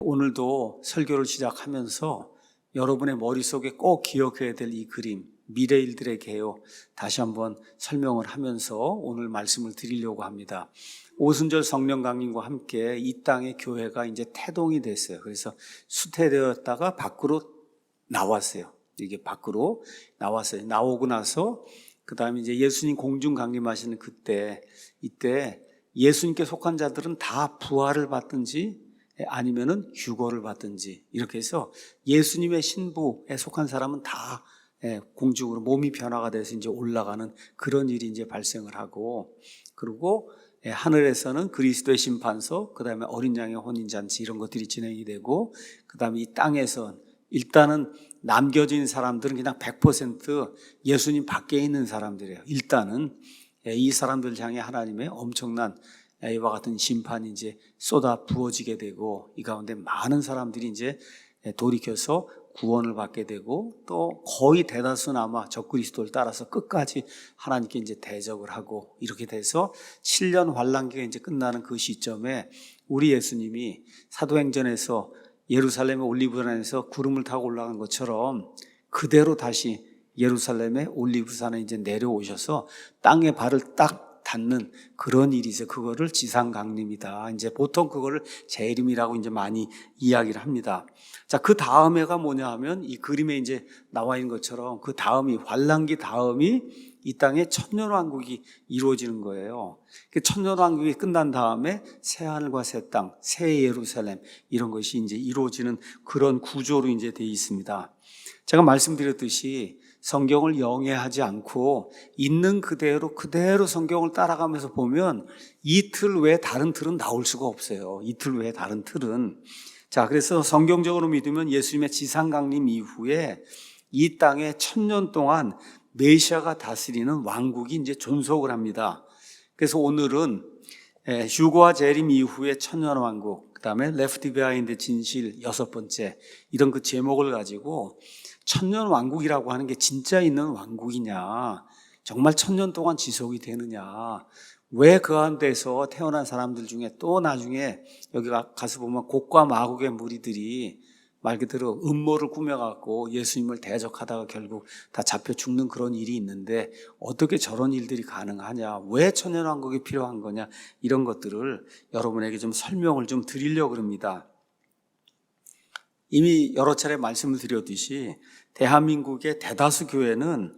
오늘도 설교를 시작하면서 여러분의 머릿속에 꼭 기억해야 될 이 그림, 미래 일들의 개요, 다시 한번 설명을 하면서 오늘 말씀을 드리려고 합니다. 오순절 성령 강림과 함께 이 땅의 교회가 이제 태동이 됐어요. 그래서 수태되었다가 밖으로 나왔어요. 이게 밖으로 나왔어요. 나오고 나서 그 다음에 이제 예수님 공중 강림하시는 이때 예수님께 속한 자들은 다 부활을 받든지 아니면은 휴거를 받든지 이렇게 해서 예수님의 신부에 속한 사람은 다 공중으로 몸이 변화가 돼서 이제 올라가는 그런 일이 이제 발생을 하고, 그리고 하늘에서는 그리스도의 심판서, 그 다음에 어린 양의 혼인잔치 이런 것들이 진행이 되고, 그 다음에 이 땅에서 일단은 남겨진 사람들은 그냥 100% 예수님 밖에 있는 사람들이에요. 일단은 이 사람들 향해 하나님의 엄청난 이와 같은 심판이 이제 쏟아 부어지게 되고, 이 가운데 많은 사람들이 이제 돌이켜서 구원을 받게 되고, 또 거의 대다수는 아마 적그리스도를 따라서 끝까지 하나님께 이제 대적을 하고, 이렇게 돼서 7년 환란기가 이제 끝나는 그 시점에 우리 예수님이 사도행전에서 예루살렘의 올리브산에서 구름을 타고 올라간 것처럼 그대로 다시 예루살렘의 올리브산에 이제 내려오셔서 땅에 발을 딱 닿는 그런 일이 있어요. 그거를 지상강림이다. 이제 보통 그거를 재림이라고 이제 많이 이야기를 합니다. 자, 그 다음에가 뭐냐 하면 이 그림에 이제 나와 있는 것처럼 그 다음이 환란기 다음이 이 땅에 천년왕국이 이루어지는 거예요. 천년왕국이 끝난 다음에 새 하늘과 새 땅, 새 예루살렘 이런 것이 이제 이루어지는 그런 구조로 이제 되어 있습니다. 제가 말씀드렸듯이 성경을 영해하지 않고 있는 그대로 성경을 따라가면서 보면 이 틀 외에 다른 틀은 나올 수가 없어요. 이 틀 외에 다른 틀은. 자, 그래서 성경적으로 믿으면 예수님의 지상강림 이후에 이 땅에 1000년 동안 메시아가 다스리는 왕국이 이제 존속을 합니다. 그래서 오늘은 휴거와 재림 이후의 천년왕국, 그 다음에 레프트 비하인드 진실 6번째 이런 그 제목을 가지고 천년왕국이라고 하는 게 진짜 있는 왕국이냐, 정말 1000년 동안 지속이 되느냐, 왜 그 가운데서 태어난 사람들 중에 또 나중에 여기 가서 보면 곡과 마곡의 무리들이 말 그대로 음모를 꾸며갖고 예수님을 대적하다가 결국 다 잡혀 죽는 그런 일이 있는데 어떻게 저런 일들이 가능하냐, 왜 천년왕국이 필요한 거냐, 이런 것들을 여러분에게 좀 설명을 좀 드리려고 합니다. 이미 여러 차례 말씀을 드렸듯이 대한민국의 대다수 교회는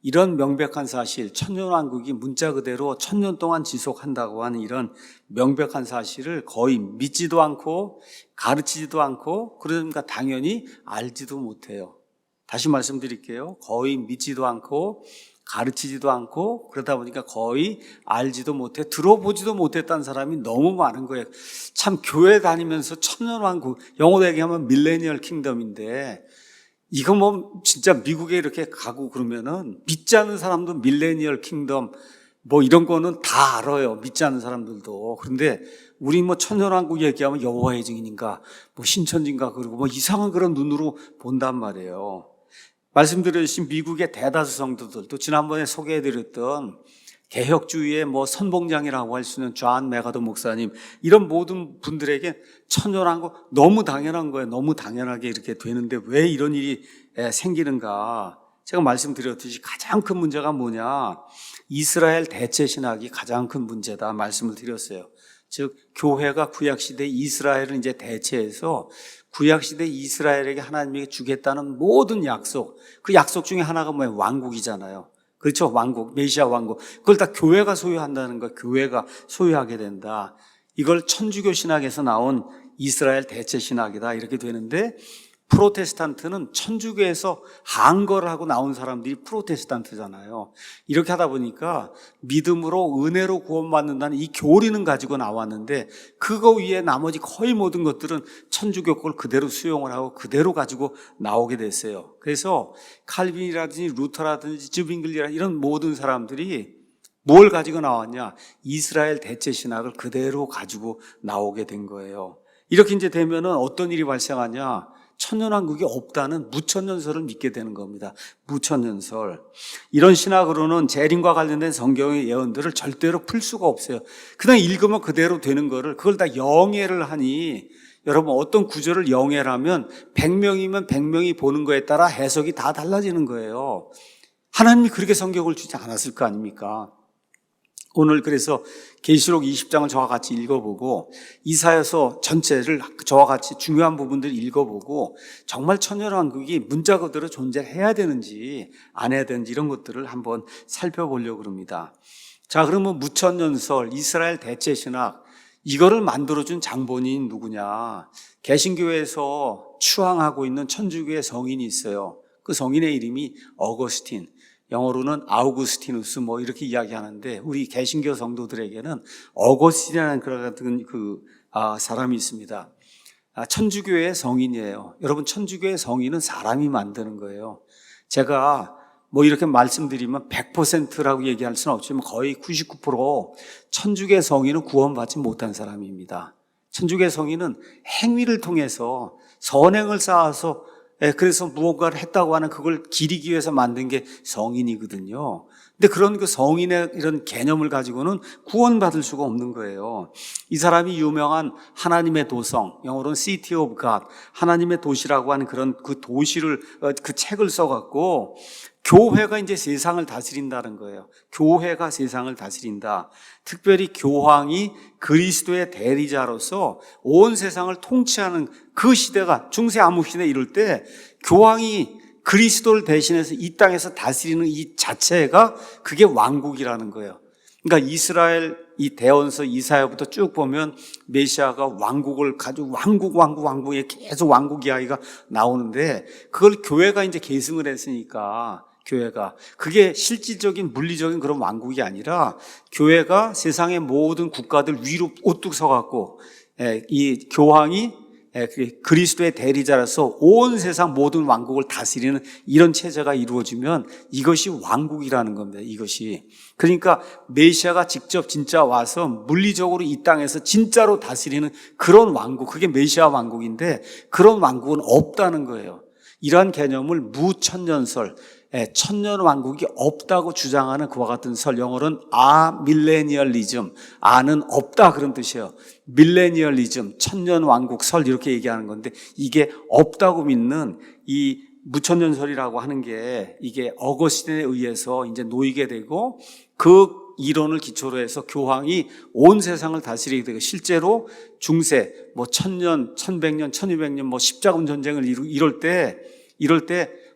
이런 명백한 사실, 천년왕국이 문자 그대로 1000년 동안 지속한다고 하는 이런 명백한 사실을 거의 믿지도 않고 가르치지도 않고, 그러니까 당연히 알지도 못해요. 다시 말씀드릴게요. 거의 믿지도 않고 가르치지도 않고 그러다 보니까 거의 알지도 못해, 들어보지도 못했다는 사람이 너무 많은 거예요. 참, 교회 다니면서 천년왕국, 영어로 얘기하면 밀레니얼 킹덤인데 이거 뭐 진짜 미국에 이렇게 가고 그러면은 믿지 않는 사람도 밀레니얼 킹덤 뭐 이런 거는 다 알아요. 믿지 않는 사람들도. 그런데 우리 뭐 천년왕국 얘기하면 여호와의 증인인가 뭐 신천지인가 그러고 뭐 이상한 그런 눈으로 본단 말이에요. 말씀드렸듯이 미국의 대다수 성도들도 지난번에 소개해드렸던 개혁주의의 뭐 선봉장이라고 할 수 있는 존 메가더 목사님, 이런 모든 분들에게 천년왕국 너무 당연한 거예요. 너무 당연하게 이렇게 되는데 왜 이런 일이 생기는가? 제가 말씀드렸듯이 가장 큰 문제가 뭐냐? 이스라엘 대체 신학이 가장 큰 문제다 말씀을 드렸어요. 즉 교회가 구약시대 이스라엘을 이제 대체해서 구약시대 이스라엘에게 하나님이 주겠다는 모든 약속, 그 약속 중에 하나가 뭐예요? 왕국이잖아요. 그렇죠? 왕국, 메시아 왕국. 그걸 다 교회가 소유한다는 거, 교회가 소유하게 된다. 이걸 천주교 신학에서 나온 이스라엘 대체 신학이다 이렇게 되는데, 프로테스탄트는 천주교에서 한거를 하고 나온 사람들이 프로테스탄트잖아요. 이렇게 하다 보니까 믿음으로 은혜로 구원받는다는 이 교리는 가지고 나왔는데 그거 위에 나머지 거의 모든 것들은 천주교 걸 그대로 수용을 하고 그대로 가지고 나오게 됐어요. 그래서 칼빈이라든지 루터라든지 즈빙글리라든지 이런 모든 사람들이 뭘 가지고 나왔냐? 이스라엘 대체 신학을 그대로 가지고 나오게 된 거예요. 이렇게 이제 되면은 어떤 일이 발생하냐? 천년왕국이 없다는 무천년설을 믿게 되는 겁니다. 무천년설. 이런 신학으로는 재림과 관련된 성경의 예언들을 절대로 풀 수가 없어요. 그냥 읽으면 그대로 되는 거를 그걸 다 영예를 하니 여러분 어떤 구절을 영해라면 100명이면 100명이 보는 거에 따라 해석이 다 달라지는 거예요. 하나님이 그렇게 성경을 주지 않았을 거 아닙니까? 오늘 그래서 계시록 20장을 저와 같이 읽어보고 이사야서 전체를 저와 같이 중요한 부분들 읽어보고 정말 천년왕국이 문자 그대로 존재해야 되는지 안 해야 되는지 이런 것들을 한번 살펴보려고 합니다. 자, 그러면 무천년설, 이스라엘 대체신학 이거를 만들어준 장본인이 누구냐? 개신교에서 추앙하고 있는 천주교의 성인이 있어요. 그 성인의 이름이 어거스틴, 영어로는 아우구스티누스 뭐 이렇게 이야기하는데 우리 개신교 성도들에게는 어거스틴이라는 그런 같은 사람이 있습니다. 천주교의 성인이에요. 여러분 천주교의 성인은 사람이 만드는 거예요. 제가 뭐 이렇게 말씀드리면 100%라고 얘기할 수는 없지만 거의 99% 천주교의 성인은 구원받지 못한 사람입니다. 천주교의 성인은 행위를 통해서 선행을 쌓아서 그래서 무언가를 했다고 하는 그걸 기리기 위해서 만든 게 성인이거든요. 근데 그런 그 성인의 이런 개념을 가지고는 구원받을 수가 없는 거예요. 이 사람이 유명한 하나님의 도성, 영어로는 City of God, 하나님의 도시라고 하는 그런 그 도시를, 그 책을 써갖고 교회가 이제 세상을 다스린다는 거예요. 교회가 세상을 다스린다. 특별히 교황이 그리스도의 대리자로서 온 세상을 통치하는 그 시대가 중세 암흑시대 이럴 때 교황이 그리스도를 대신해서 이 땅에서 다스리는 이 자체가 그게 왕국이라는 거예요. 그러니까 이스라엘 이 대언서 이사야부터 쭉 보면 메시아가 왕국을 가지고 왕국에 계속 왕국 이야기가 나오는데 그걸 교회가 이제 계승을 했으니까 교회가 그게 실질적인 물리적인 그런 왕국이 아니라 교회가 세상의 모든 국가들 위로 우뚝 서갖고 이 교황이 그리스도의 대리자라서 온 세상 모든 왕국을 다스리는 이런 체제가 이루어지면 이것이 왕국이라는 겁니다. 이것이 그러니까 메시아가 직접 진짜 와서 물리적으로 이 땅에서 진짜로 다스리는 그런 왕국, 그게 메시아 왕국인데 그런 왕국은 없다는 거예요. 이러한 개념을 무천년설, 천년 왕국이 없다고 주장하는 그와 같은 설, 영어로는 밀레니얼리즘, 아는 없다 그런 뜻이에요. 밀레니얼리즘, 천년 왕국 설 이렇게 얘기하는 건데 이게 없다고 믿는 이 무천년설이라고 하는 게 이게 어거스틴에 의해서 이제 놓이게 되고 그 이론을 기초로 해서 교황이 온 세상을 다스리게 되고 실제로 중세 뭐 1000년, 1100년, 1200년 뭐 십자군 전쟁을 이럴 때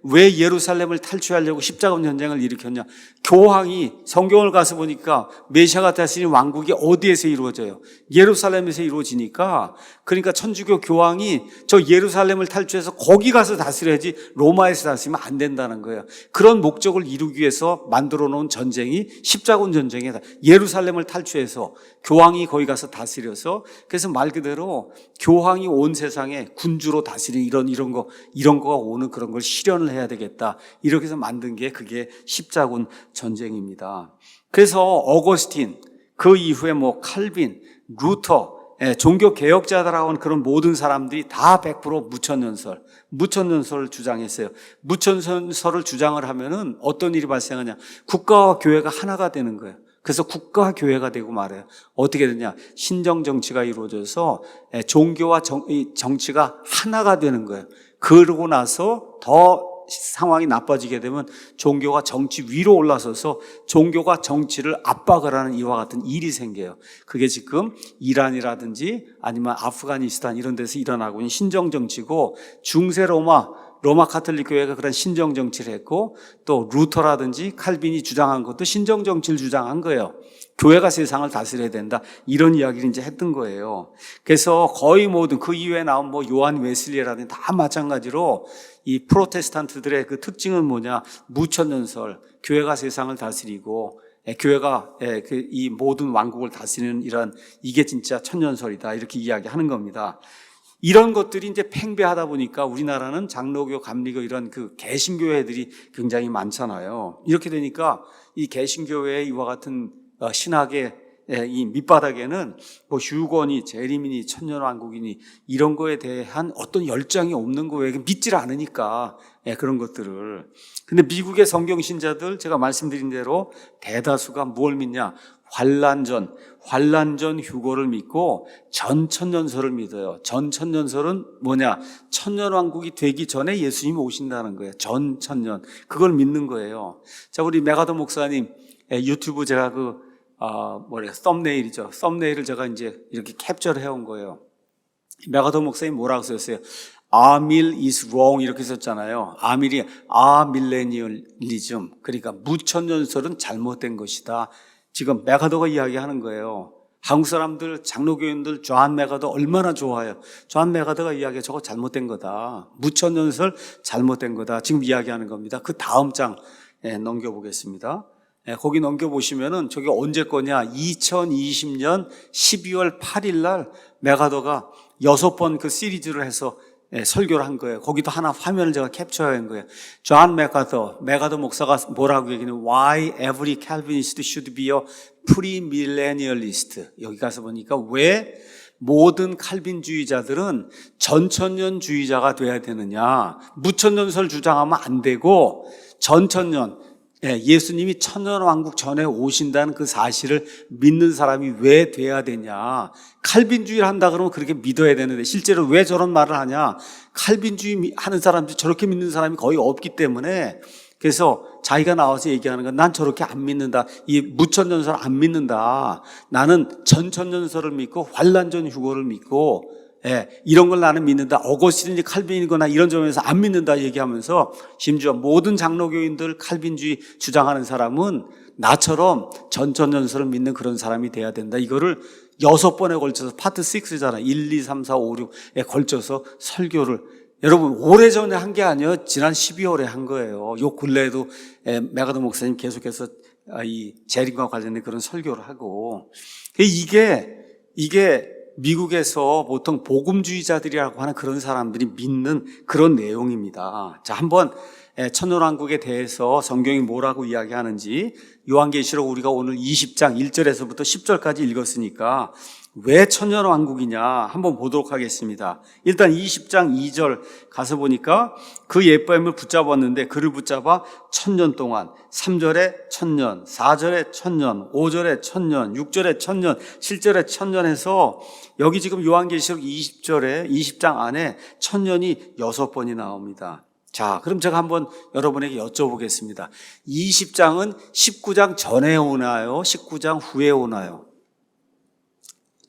왜 예루살렘을 탈취하려고 십자군 전쟁을 일으켰냐? 교황이 성경을 가서 보니까 메시아가 다스리는 왕국이 어디에서 이루어져요? 예루살렘에서 이루어지니까 그러니까 천주교 교황이 저 예루살렘을 탈취해서 거기 가서 다스려야지 로마에서 다스리면 안 된다는 거예요. 그런 목적을 이루기 위해서 만들어 놓은 전쟁이 십자군 전쟁이다. 예루살렘을 탈취해서 교황이 거기 가서 다스려서 그래서 말 그대로 교황이 온 세상에 군주로 다스리는 이런 거가 오는 그런 걸 실현을 해야 되겠다. 이렇게 해서 만든 게 그게 십자군 전쟁입니다. 그래서 어거스틴, 그 이후에 뭐 칼빈, 루터, 종교 개혁자들하고 하는 그런 모든 사람들이 다 100% 무천년설을 주장했어요. 무천년설을 주장을 하면은 어떤 일이 발생하냐? 국가와 교회가 하나가 되는 거예요. 그래서 국가 교회가 되고 말해요. 어떻게 되냐? 신정 정치가 이루어져서 종교와 정치가 하나가 되는 거예요. 그러고 나서 더 상황이 나빠지게 되면 종교가 정치 위로 올라서서 종교가 정치를 압박을 하는 이와 같은 일이 생겨요. 그게 지금 이란이라든지 아니면 아프가니스탄 이런 데서 일어나고 있는 신정 정치고 중세 로마 카톨릭 교회가 그런 신정 정치를 했고 또 루터라든지 칼빈이 주장한 것도 신정 정치를 주장한 거예요. 교회가 세상을 다스려야 된다. 이런 이야기를 이제 했던 거예요. 그래서 거의 모든 그 이후에 나온 뭐 요한 웨슬리라든지 다 마찬가지로 이 프로테스탄트들의 그 특징은 뭐냐? 무천년설, 교회가 세상을 다스리고 교회가 이 모든 왕국을 다스리는 이런 이게 진짜 천년설이다. 이렇게 이야기하는 겁니다. 이런 것들이 이제 팽배하다 보니까 우리나라는 장로교, 감리교 이런 그 개신교회들이 굉장히 많잖아요. 이렇게 되니까 이 개신교회의 이와 같은 신학의 이 밑바닥에는 뭐 휴거니 재림이니 천년왕국이니 이런 거에 대한 어떤 열정이 없는 거예요. 믿질 않으니까 그런 것들을. 근데 미국의 성경신자들 제가 말씀드린 대로 대다수가 뭘 믿냐? 환란전 휴거를 믿고 전천년설을 믿어요. 전천년설은 뭐냐? 천년왕국이 되기 전에 예수님이 오신다는 거예요. 전천년. 그걸 믿는 거예요. 자, 우리 메가더 목사님 유튜브 제가 썸네일이죠. 썸네일을 제가 이제 이렇게 캡처를 해온 거예요. 메가더 목사님 뭐라고 썼어요? 아밀 is wrong 이렇게 썼잖아요. 아밀이 아밀레니얼리즘, 그러니까 무천년설은 잘못된 것이다. 지금 메가더가 이야기하는 거예요. 한국 사람들, 장로교인들 존 메가더 얼마나 좋아해요. 존 메가더가 이야기해 저거 잘못된 거다. 무천년설 잘못된 거다. 지금 이야기하는 겁니다. 그 다음 장 넘겨보겠습니다. 거기 넘겨보시면은 저게 언제 거냐? 2020년 12월 8일 날 메가더가 6번 그 시리즈를 해서 설교를 한 거예요. 거기도 하나 화면을 제가 캡처한 거예요. 존 메가더 목사가 뭐라고 얘기하는 Why every Calvinist should be a premillennialist. 여기 가서 보니까 왜 모든 칼빈주의자들은 전천년주의자가 돼야 되느냐. 무천년설 주장하면 안 되고 전천년, 예수님이 천년왕국 전에 오신다는 그 사실을 믿는 사람이 왜 돼야 되냐. 칼빈주의를 한다 그러면 그렇게 믿어야 되는데 실제로 왜 저런 말을 하냐. 칼빈주의 하는 사람들이 저렇게 믿는 사람이 거의 없기 때문에 그래서 자기가 나와서 얘기하는 건 난 저렇게 안 믿는다. 이 무천년설 안 믿는다. 나는 전천년설을 믿고 환란전 휴거를 믿고 이런 걸 나는 믿는다. 어거스틴이 칼빈이거나 이런 점에서 안 믿는다 얘기하면서 심지어 모든 장로교인들 칼빈주의 주장하는 사람은 나처럼 전천년설을 믿는 그런 사람이 돼야 된다. 이거를 6번에 걸쳐서 파트 6잖아요. 1, 2, 3, 4, 5, 6에 걸쳐서 설교를 여러분 오래전에 한 게 아니에요. 지난 12월에 한 거예요. 요 근래에도 메가더 목사님 계속해서 이 재림과 관련된 그런 설교를 하고 이게 미국에서 보통 복음주의자들이라고 하는 그런 사람들이 믿는 그런 내용입니다. 자, 한번 천년왕국에 대해서 성경이 뭐라고 이야기하는지 요한계시록 우리가 오늘 20장 1절에서부터 10절까지 읽었으니까 왜 천년왕국이냐 한번 보도록 하겠습니다. 일단 20장 2절 가서 보니까 그 예뻐임을 붙잡았는데 그를 붙잡아 1000년 동안 3절에 1000년, 4절에 1000년, 5절에 1000년, 6절에 1000년, 7절에 1000년 해서 여기 지금 요한계시록 20장 안에 1000년이 6번이 나옵니다. 자, 그럼 제가 한번 여러분에게 여쭤보겠습니다. 20장은 19장 전에 오나요? 19장 후에 오나요?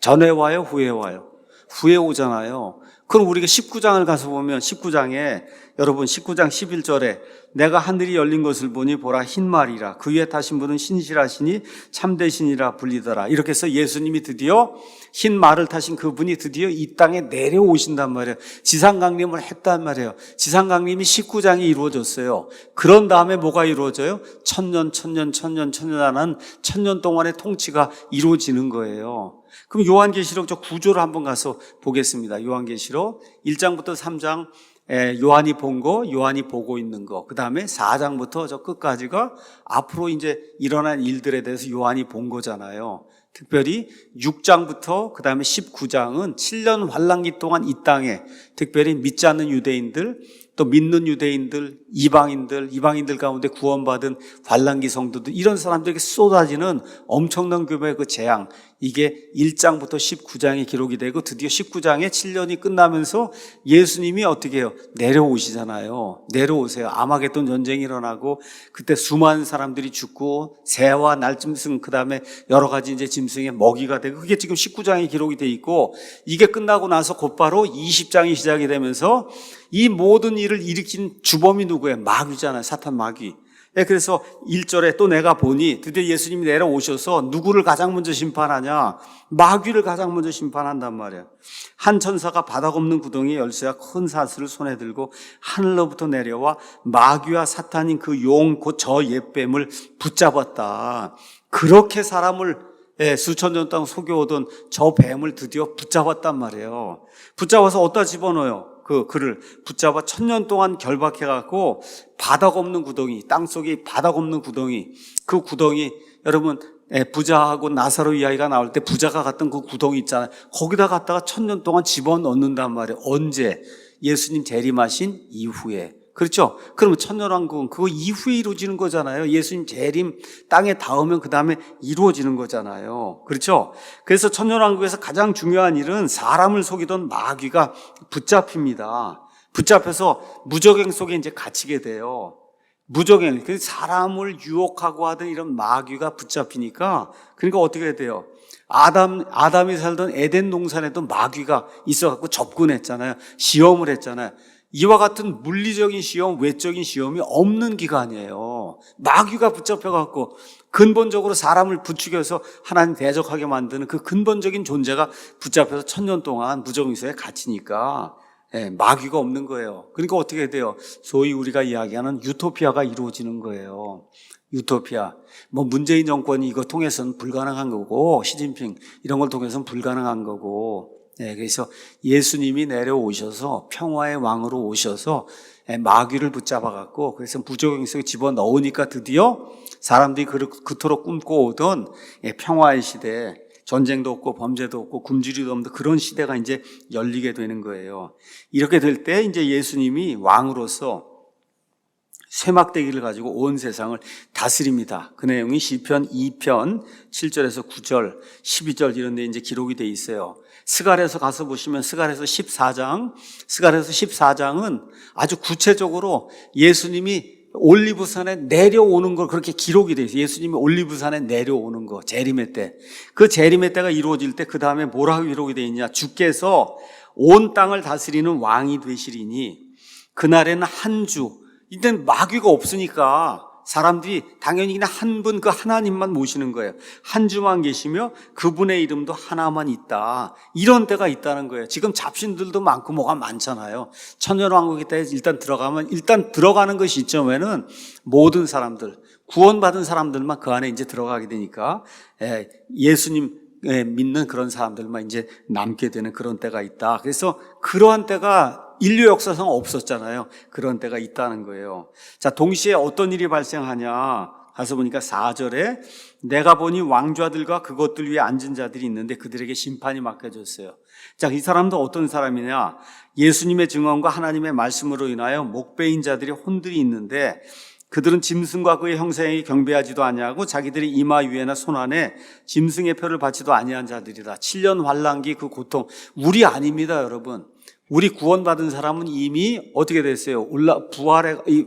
전에 와요? 후에 와요? 후에 오잖아요. 그럼 우리가 19장을 가서 보면 19장에 여러분 19장 11절에 내가 하늘이 열린 것을 보니 보라 흰 말이라 그 위에 타신 분은 신실하시니 참되시니라 불리더라. 이렇게 해서 예수님이 드디어 흰 말을 타신 그분이 드디어 이 땅에 내려오신단 말이에요. 지상강림을 했단 말이에요. 지상강림이 19장이 이루어졌어요. 그런 다음에 뭐가 이루어져요? 천년 하는 천년 동안의 통치가 이루어지는 거예요. 그럼 요한계시록 저 구조를 한번 가서 보겠습니다. 요한계시록 1장부터 3장 요한이 본 거, 요한이 보고 있는 거, 그 다음에 4장부터 저 끝까지가 앞으로 이제 일어난 일들에 대해서 요한이 본 거잖아요. 특별히 6장부터 그 다음에 19장은 7년 환란기 동안 이 땅에 특별히 믿지 않는 유대인들, 또 믿는 유대인들, 이방인들 가운데 구원받은 환란기 성도들 이런 사람들에게 쏟아지는 엄청난 규모의 그 재앙, 이게 1장부터 19장에 기록이 되고 드디어 19장에 7년이 끝나면서 예수님이 어떻게 해요? 내려오시잖아요. 내려오세요. 아마겟돈 전쟁이 일어나고 그때 수많은 사람들이 죽고 새와 날짐승 그다음에 여러 가지 이제 짐승의 먹이가 되고 그게 지금 19장에 기록이 돼 있고 이게 끝나고 나서 곧바로 20장이 시작이 되면서 이 모든 일을 일으킨 주범이 누구예요? 마귀잖아요. 사탄 마귀. 그래서 1절에 또 내가 보니 드디어 예수님이 내려오셔서 누구를 가장 먼저 심판하냐? 마귀를 가장 먼저 심판한단 말이에요. 한 천사가 바닥 없는 구덩이에 열쇠와 큰 사슬을 손에 들고 하늘로부터 내려와 마귀와 사탄인 그 용 곧 저 옛뱀을 붙잡았다. 그렇게 사람을 수천 년 동안 속여오던 저 뱀을 드디어 붙잡았단 말이에요. 붙잡아서 어디다 집어넣어요? 그를 붙잡아 1000년 동안 결박해갖고 바닥 없는 구덩이, 땅속에 바닥 없는 구덩이, 그 구덩이 여러분 부자하고 나사로 이야기가 나올 때 부자가 갔던 그 구덩이 있잖아요. 거기다 갔다가 1000년 동안 집어넣는단 말이에요. 언제? 예수님 재림하신 이후에. 그렇죠? 그러면 천년왕국은 그거 이후에 이루어지는 거잖아요. 예수님 재림 땅에 닿으면 그 다음에 이루어지는 거잖아요. 그렇죠? 그래서 천년왕국에서 가장 중요한 일은 사람을 속이던 마귀가 붙잡힙니다. 붙잡혀서 무적행 속에 이제 갇히게 돼요. 무적행, 사람을 유혹하고 하던 이런 마귀가 붙잡히니까, 그러니까 어떻게 돼요? 아담이 살던 에덴 동산에도 마귀가 있어갖고 접근했잖아요. 시험을 했잖아요. 이와 같은 물리적인 시험, 외적인 시험이 없는 기간이에요. 마귀가 붙잡혀갖고 근본적으로 사람을 부추겨서 하나님 대적하게 만드는 그 근본적인 존재가 붙잡혀서 1000년 동안 무적행소에 갇히니까 마귀가 없는 거예요. 그러니까 어떻게 돼요? 소위 우리가 이야기하는 유토피아가 이루어지는 거예요. 유토피아. 문재인 정권이 이거 통해서는 불가능한 거고, 시진핑 이런 걸 통해서는 불가능한 거고, 그래서 예수님이 내려오셔서 평화의 왕으로 오셔서 마귀를 붙잡아갖고, 그래서 무적행 속에 집어넣으니까 드디어 사람들이 그토록 꿈꿔오던 평화의 시대, 전쟁도 없고 범죄도 없고 굶주리도 없는 그런 시대가 이제 열리게 되는 거예요. 이렇게 될 때 이제 예수님이 왕으로서 쇠막대기를 가지고 온 세상을 다스립니다. 그 내용이 시편 2편 7절에서 9절, 12절 이런 데 이제 기록이 돼 있어요. 스갈에서 가서 보시면 스갈에서 14장은 아주 구체적으로 예수님이 올리브산에 내려오는 걸 그렇게 기록이 돼 있어요. 예수님이 올리브산에 내려오는 거, 재림의 때. 그 재림의 때가 이루어질 때 그 다음에 뭐라고 기록이 돼 있냐? 주께서 온 땅을 다스리는 왕이 되시리니 그날에는 한 주, 이때는 마귀가 없으니까 사람들이 당연히 그냥 한 분 그 하나님만 모시는 거예요. 한 주만 계시며 그분의 이름도 하나만 있다. 이런 때가 있다는 거예요. 지금 잡신들도 많고 뭐가 많잖아요. 천년왕국의 때에 일단 들어가는 그 시점에는 모든 사람들, 구원받은 사람들만 그 안에 이제 들어가게 되니까 예수님 믿는 그런 사람들만 이제 남게 되는 그런 때가 있다. 그래서 그러한 때가 인류 역사상 없었잖아요. 그런 때가 있다는 거예요. 자, 동시에 어떤 일이 발생하냐? 가서 보니까 4절에 내가 보니 왕좌들과 그것들 위에 앉은 자들이 있는데 그들에게 심판이 맡겨졌어요. 자, 이 사람도 어떤 사람이냐? 예수님의 증언과 하나님의 말씀으로 인하여 목배인 자들이 혼들이 있는데 그들은 짐승과 그의 형상에 경배하지도 아니하고 자기들의 이마 위에나 손 안에 짐승의 표를 받지도 아니한 자들이다. 7년 환란기 그 고통 우리 아닙니다, 여러분. 우리 구원받은 사람은 이미 어떻게 됐어요?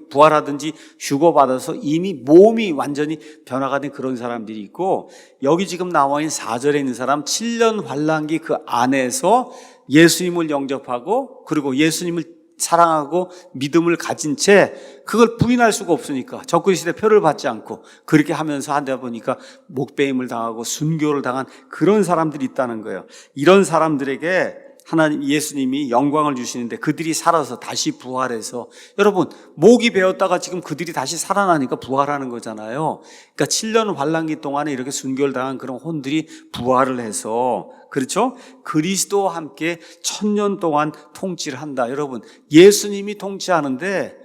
부활하든지 휴거받아서 이미 몸이 완전히 변화가 된 그런 사람들이 있고, 여기 지금 나와 있는 4절에 있는 사람 7년 환란기 그 안에서 예수님을 영접하고 그리고 예수님을 사랑하고 믿음을 가진 채 그걸 부인할 수가 없으니까 적그리스도의 표를 받지 않고 그렇게 하면서 하다 보니까 목배임을 당하고 순교를 당한 그런 사람들이 있다는 거예요. 이런 사람들에게 하나님 예수님이 영광을 주시는데 그들이 살아서 다시 부활해서, 여러분 목이 베었다가 지금 그들이 다시 살아나니까 부활하는 거잖아요. 그러니까 7년 환란기 동안에 이렇게 순교를 당한 그런 혼들이 부활을 해서, 그렇죠? 그리스도와 함께 1000년 동안 통치를 한다. 여러분 예수님이 통치하는데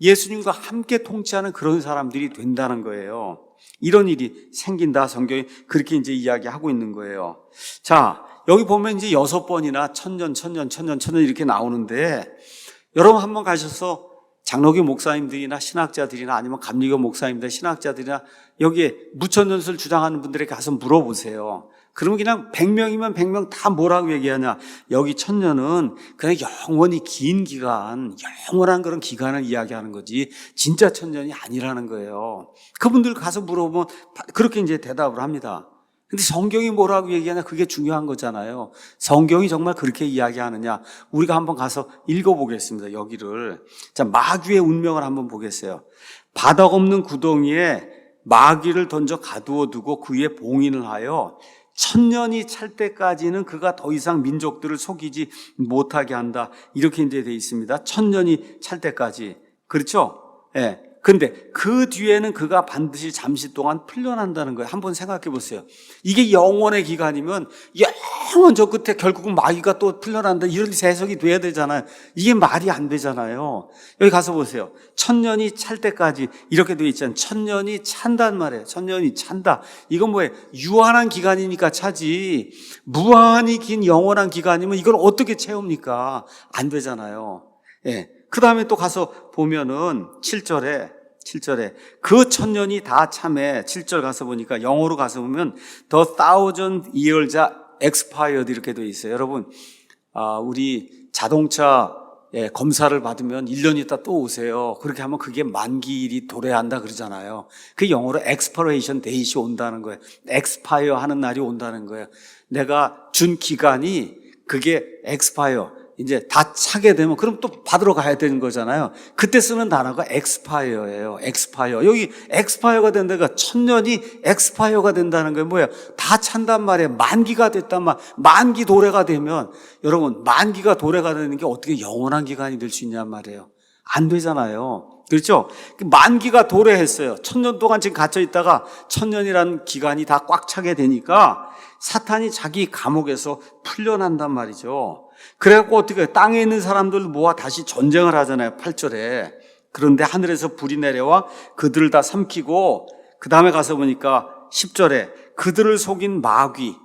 예수님과 함께 통치하는 그런 사람들이 된다는 거예요. 이런 일이 생긴다. 성경이 그렇게 이제 이야기하고 있는 거예요. 자, 여기 보면 이제 6번이나 천년 이렇게 나오는데, 여러분 한번 가셔서 장로교 목사님들이나 신학자들이나 아니면 감리교 목사님들, 신학자들이나 여기에 무천년설 주장하는 분들에게 가서 물어보세요. 그러면 그냥 100명이면 100명 다 뭐라고 얘기하냐? 여기 1000년은 그냥 영원히 긴 기간, 영원한 그런 기간을 이야기하는 거지 진짜 1000년이 아니라는 거예요. 그분들 가서 물어보면 그렇게 이제 대답을 합니다. 근데 성경이 뭐라고 얘기하냐? 그게 중요한 거잖아요. 성경이 정말 그렇게 이야기하느냐? 우리가 한번 가서 읽어보겠습니다. 여기를. 자, 마귀의 운명을 한번 보겠어요. 바닥 없는 구덩이에 마귀를 던져 가두어 두고 그 위에 봉인을 하여 1000년이 찰 때까지는 그가 더 이상 민족들을 속이지 못하게 한다. 이렇게 이제 되어 있습니다. 1000년이 찰 때까지. 그렇죠? 예. 근데 그 뒤에는 그가 반드시 잠시 동안 풀려난다는 거예요. 한번 생각해 보세요. 이게 영원의 기간이면 영원 저 끝에 결국은 마귀가 또 풀려난다, 이런 해석이 돼야 되잖아요. 이게 말이 안 되잖아요. 여기 가서 보세요. 천년이 찰 때까지 이렇게 되어 있잖아요. 천년이 찬단 말이에요. 천년이 찬다. 이건 뭐예요? 유한한 기간이니까 차지, 무한히 긴 영원한 기간이면 이걸 어떻게 채웁니까? 안 되잖아요. 예. 그 다음에 또 가서 보면은 7절에 그 천년이 다 참에, 7절 가서 보니까 영어로 가서 보면 The thousand years are expired 이렇게 되어 있어요. 여러분, 우리 자동차 검사를 받으면 1년 있다 또 오세요. 그렇게 하면 그게 만기일이 도래한다 그러잖아요. 그 영어로 expiration date이 온다는 거예요. expire 하는 날이 온다는 거예요. 내가 준 기간이 그게 expire, 이제 다 차게 되면 그럼 또 받으러 가야 되는 거잖아요. 그때 쓰는 단어가 expire예요. expire. 여기 expire가 된다니까 천년이 expire가 된다는 거예요. 뭐예요? 다 찬단 말이에요. 만기가 됐단 말. 만기 도래가 되면, 여러분, 만기가 도래가 되는 게 어떻게 영원한 기간이 될 수 있냔 말이에요. 안 되잖아요. 그렇죠? 만기가 도래했어요. 천년 동안 지금 갇혀 있다가 천년이라는 기간이 다 꽉 차게 되니까 사탄이 자기 감옥에서 풀려난단 말이죠. 그래갖고 어떻게 땅에 있는 사람들 모아 다시 전쟁을 하잖아요. 8절에. 그런데 하늘에서 불이 내려와 그들을 다 삼키고, 그 다음에 가서 보니까 10절에 그들을 속인 마귀,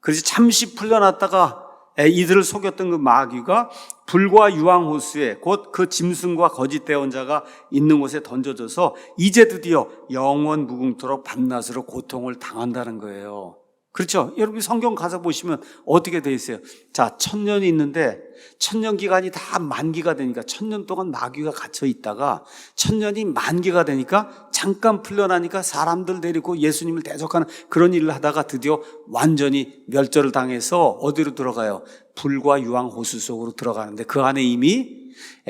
그래서 잠시 풀려났다가 이들을 속였던 그 마귀가 불과 유황호수에, 곧 그 짐승과 거짓 대언자가 있는 곳에 던져져서 이제 드디어 영원 무궁토록 밤낮으로 고통을 당한다는 거예요. 그렇죠? 여러분 성경 가서 보시면 어떻게 돼 있어요? 자, 천년이 있는데 천년 기간이 다 만기가 되니까, 천년 동안 마귀가 갇혀 있다가 천년이 만기가 되니까 잠깐 풀려나니까 사람들 데리고 예수님을 대적하는 그런 일을 하다가 드디어 완전히 멸절을 당해서 어디로 들어가요? 불과 유황 호수 속으로 들어가는데, 그 안에 이미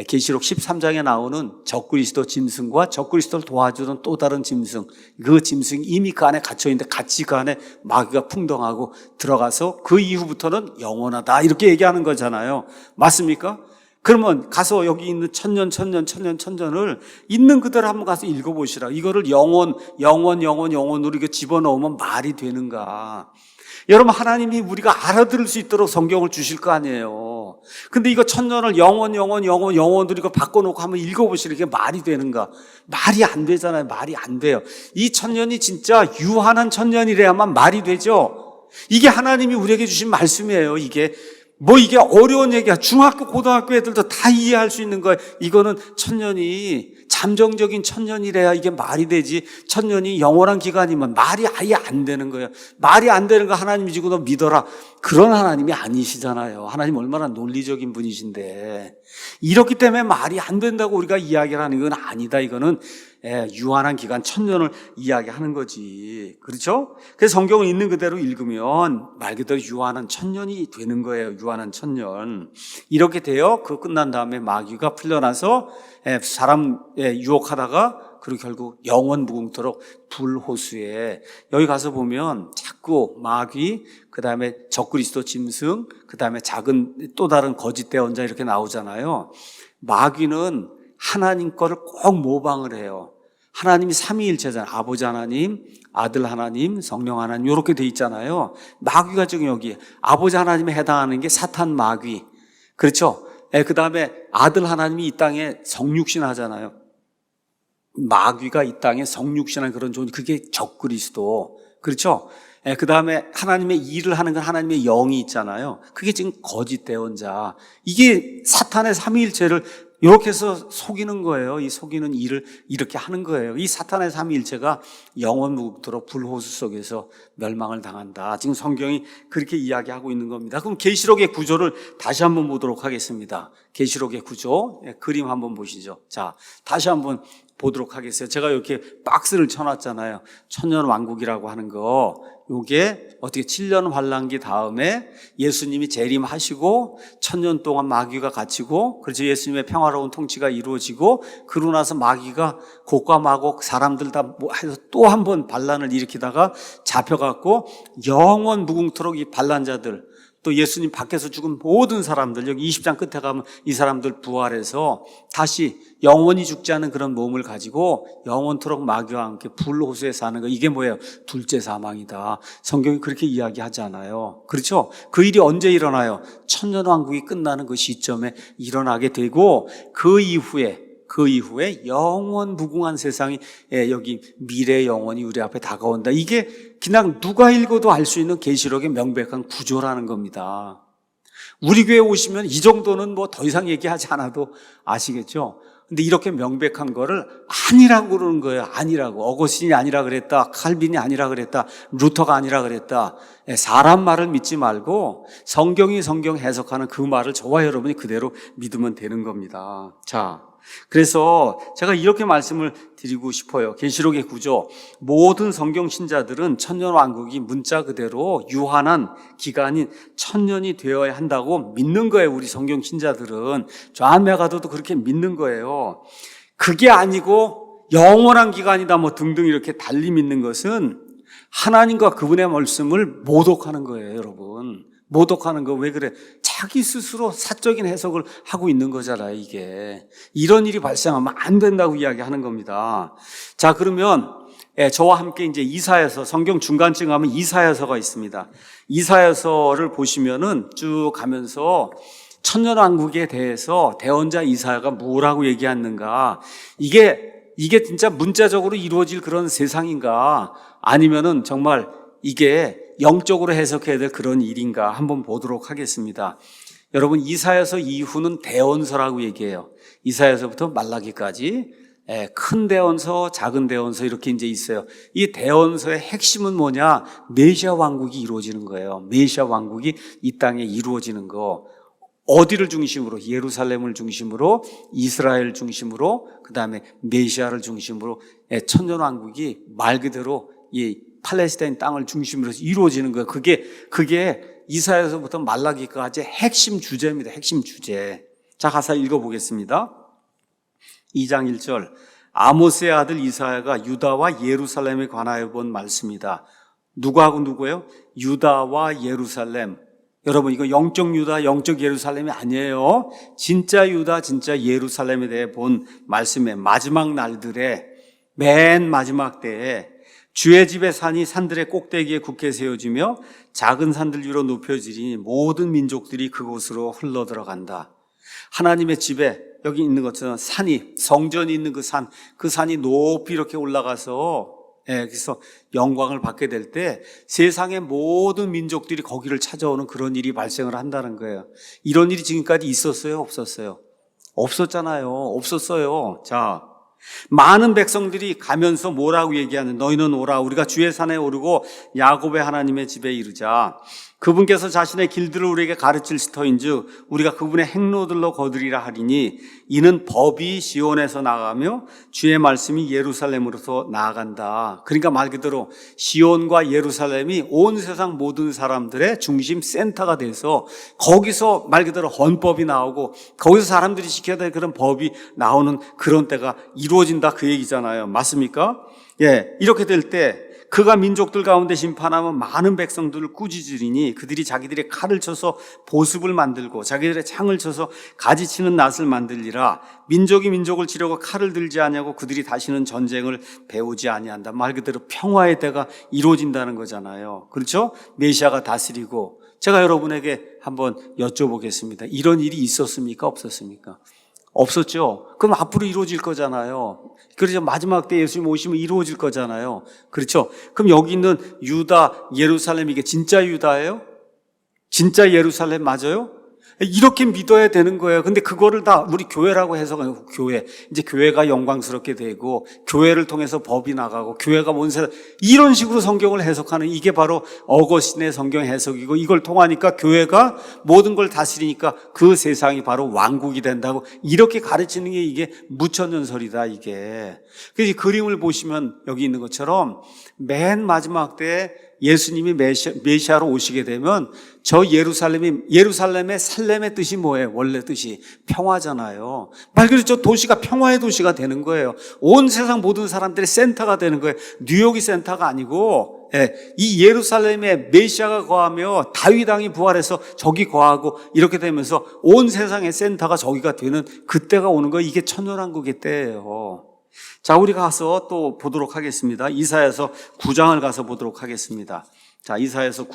계시록 13장에 나오는 적그리스도 짐승과 적그리스도를 도와주는 또 다른 짐승, 그 짐승이 이미 그 안에 갇혀 있는데 같이 그 안에 마귀가 풍덩하고 들어가서 그 이후부터는 영원하다 이렇게 얘기하는 거잖아요. 맞습니까? 그러면 가서 여기 있는 천년을 있는 그대로 한번 가서 읽어보시라. 이거를 영원으로 이렇게 집어넣으면 말이 되는가? 여러분, 하나님이 우리가 알아들을 수 있도록 성경을 주실 거 아니에요. 근데 이거 천년을 영원으로 이거 바꿔놓고 한번 읽어보시라. 이게 말이 되는가? 말이 안 되잖아요. 말이 안 돼요. 이 천년이 진짜 유한한 천년이래야만 말이 되죠. 이게 하나님이 우리에게 주신 말씀이에요. 이게 어려운 얘기야. 중학교, 고등학교 애들도 다 이해할 수 있는 거예요. 이거는 천년이 잠정적인 천년이래야 이게 말이 되지, 천년이 영원한 기간이면 말이 아예 안 되는 거예요. 말이 안 되는 거 하나님이 지고 너 믿어라, 그런 하나님이 아니시잖아요. 하나님 얼마나 논리적인 분이신데. 이렇기 때문에 말이 안 된다고 우리가 이야기를 하는 건 아니다. 이거는 유한한 기간 천년을 이야기하는 거지. 그렇죠? 그래서 성경을 있는 그대로 읽으면 말 그대로 유한한 천년이 되는 거예요. 유한한 천년. 이렇게 돼요. 그 끝난 다음에 마귀가 풀려나서 사람 유혹하다가, 그리고 결국 영원 무궁토록 불호수에, 여기 가서 보면 자꾸 마귀, 그 다음에 적그리스도 짐승, 그 다음에 작은 또 다른 거짓 대언자 이렇게 나오잖아요. 마귀는 하나님 거를 꼭 모방을 해요. 하나님이 삼위일체잖아요. 아버지 하나님, 아들 하나님, 성령 하나님 이렇게 돼 있잖아요. 마귀가 지금 여기 아버지 하나님에 해당하는 게 사탄 마귀. 그렇죠? 그 다음에 아들 하나님이 이 땅에 성육신 하잖아요. 마귀가 이 땅에 성육신한 그런 존재, 그게 적그리스도. 그렇죠? 그 다음에 하나님의 일을 하는 건 하나님의 영이 있잖아요. 그게 지금 거짓 대언자. 이게 사탄의 삼위일체를 이렇게 해서 속이는 거예요. 이 속이는 일을 이렇게 하는 거예요. 이 사탄의 삼위일체가 영원 무궁토록 불호수 속에서 멸망을 당한다. 지금 성경이 그렇게 이야기하고 있는 겁니다. 그럼 계시록의 구조를 다시 한번 보도록 하겠습니다. 계시록의 구조, 그림 한번 보시죠. 자, 다시 한번 보도록 하겠어요. 제가 이렇게 박스를 쳐놨잖아요. 천년왕국이라고 하는 거. 요게 어떻게 7년 환란기 다음에 예수님이 재림하시고 천년 동안 마귀가 갇히고, 그래서 예수님의 평화로운 통치가 이루어지고, 그러고 나서 마귀가 곡과 마곡 사람들 다 해서 또 한 번 반란을 일으키다가 잡혀갖고 영원 무궁토록 이 반란자들, 또 예수님 밖에서 죽은 모든 사람들, 여기 20장 끝에 가면 이 사람들 부활해서 다시 영원히 죽지 않은 그런 몸을 가지고 영원토록 마귀와 함께 불호수에 사는 거, 이게 뭐예요? 둘째 사망이다. 성경이 그렇게 이야기하잖아요. 그렇죠? 그 일이 언제 일어나요? 천년왕국이 끝나는 그 시점에 일어나게 되고, 그 이후에 영원 무궁한 세상이, 여기 미래 영원이 우리 앞에 다가온다. 이게 그냥 누가 읽어도 알 수 있는 계시록의 명백한 구조라는 겁니다. 우리 교회 오시면 이 정도는 뭐 더 이상 얘기하지 않아도 아시겠죠? 근데 이렇게 명백한 거를 아니라고 그러는 거예요. 아니라고. 어거스틴이 아니라 그랬다, 칼빈이 아니라 그랬다, 루터가 아니라 그랬다. 사람 말을 믿지 말고 성경이 성경 해석하는 그 말을 저와 여러분이 그대로 믿으면 되는 겁니다. 자, 그래서 제가 이렇게 말씀을 드리고 싶어요. 계시록의 구조, 모든 성경 신자들은 천년왕국이 문자 그대로 유한한 기간인 천년이 되어야 한다고 믿는 거예요. 우리 성경 신자들은 좌메가도도 그렇게 믿는 거예요. 그게 아니고 영원한 기간이다 뭐 등등 이렇게 달리 믿는 것은 하나님과 그분의 말씀을 모독하는 거예요. 여러분, 모독하는 거. 왜 그래? 자기 스스로 사적인 해석을 하고 있는 거잖아요. 이게 이런 일이 발생하면 안 된다고 이야기하는 겁니다. 자, 그러면 저와 함께 이제 이사야서, 성경 중간쯤 가면 이사야서가 있습니다. 이사야서를 보시면은 쭉 가면서 천년왕국에 대해서 대언자 이사야가 뭐라고 얘기하는가, 이게 진짜 문자적으로 이루어질 그런 세상인가, 아니면은 정말 이게 영적으로 해석해야 될 그런 일인가 한번 보도록 하겠습니다. 여러분, 이사야서 이후는 대언서라고 얘기해요. 이사야서부터 말라기까지 큰 대언서, 작은 대언서 이렇게 이제 있어요. 이 대언서의 핵심은 뭐냐? 메시아 왕국이 이루어지는 거예요. 메시아 왕국이 이 땅에 이루어지는 거. 어디를 중심으로? 예루살렘을 중심으로, 이스라엘 중심으로, 그 다음에 메시아를 중심으로 천년왕국이 말 그대로 이 팔레스타인 땅을 중심으로 해서 이루어지는 거예요. 그게 이사야서부터 말라기까지 핵심 주제입니다. 핵심 주제. 자, 가사 읽어보겠습니다. 2장 1절. 아모스의 아들 이사야가 유다와 예루살렘에 관하여 본 말씀이다. 누구하고 누구예요? 유다와 예루살렘. 여러분, 이거 영적 유다, 영적 예루살렘이 아니에요. 진짜 유다, 진짜 예루살렘에 대해 본 말씀의 마지막 날들에, 맨 마지막 때에 주의 집의 산이 산들의 꼭대기에 굳게 세워지며 작은 산들 위로 높여지리니 모든 민족들이 그곳으로 흘러들어간다. 하나님의 집에, 여기 있는 것처럼 산이, 성전이 있는 그 산이 높이 이렇게 올라가서, 그래서 영광을 받게 될 때 세상의 모든 민족들이 거기를 찾아오는 그런 일이 발생을 한다는 거예요. 이런 일이 지금까지 있었어요? 없었어요? 없었잖아요. 없었어요. 자, 많은 백성들이 가면서 뭐라고 얘기하는, 너희는 오라, 우리가 주의 산에 오르고 야곱의 하나님의 집에 이르자. 그분께서 자신의 길들을 우리에게 가르칠 터인즉 우리가 그분의 행로들로 거두리라 하리니 이는 법이 시온에서 나가며 주의 말씀이 예루살렘으로서 나아간다. 그러니까 말 그대로 시온과 예루살렘이 온 세상 모든 사람들의 중심 센터가 돼서 거기서 말 그대로 헌법이 나오고 거기서 사람들이 지켜야 될 그런 법이 나오는 그런 때가 이루어진다, 그 얘기잖아요. 맞습니까? 이렇게 될 때 그가 민족들 가운데 심판하면 많은 백성들을 꾸짖으리니 그들이 자기들의 칼을 쳐서 보습을 만들고 자기들의 창을 쳐서 가지치는 낫을 만들리라. 민족이 민족을 치려고 칼을 들지 아니하고 그들이 다시는 전쟁을 배우지 아니한다. 말 그대로 평화의 때가 이루어진다는 거잖아요. 그렇죠? 메시아가 다스리고. 제가 여러분에게 한번 여쭤보겠습니다. 이런 일이 있었습니까? 없었습니까? 없었죠. 그럼 앞으로 이루어질 거잖아요. 그래서 마지막 때 예수님 오시면 이루어질 거잖아요. 그렇죠. 그럼 여기 있는 유다, 예루살렘, 이게 진짜 유다예요? 진짜 예루살렘 맞아요? 이렇게 믿어야 되는 거예요. 근데 그거를 다 우리 교회라고 해석하고, 교회. 이제 교회가 영광스럽게 되고, 교회를 통해서 법이 나가고, 교회가 온 세상, 이런 식으로 성경을 해석하는, 이게 바로 어거스틴의 성경 해석이고, 이걸 통하니까 교회가 모든 걸 다스리니까 그 세상이 바로 왕국이 된다고, 이렇게 가르치는 게 이게 무천년설이다, 이게. 그래서 이 그림을 보시면 여기 있는 것처럼 맨 마지막 때에 예수님이 메시아로 오시게 되면 저 예루살렘의 살렘의 뜻이 뭐예요? 원래 뜻이 평화잖아요. 말 그대로 저 도시가 평화의 도시가 되는 거예요. 온 세상 모든 사람들의 센터가 되는 거예요. 뉴욕이 센터가 아니고 이 예루살렘에 메시아가 거하며 다윗 왕이 부활해서 저기 거하고 이렇게 되면서 온 세상의 센터가 저기가 되는 그때가 오는 거예요. 이게 천년왕국의 때예요. 자, 우리 가서 또 보도록 하겠습니다. 이사야서 9장을 가서 보도록 하겠습니다. 자, 이사야서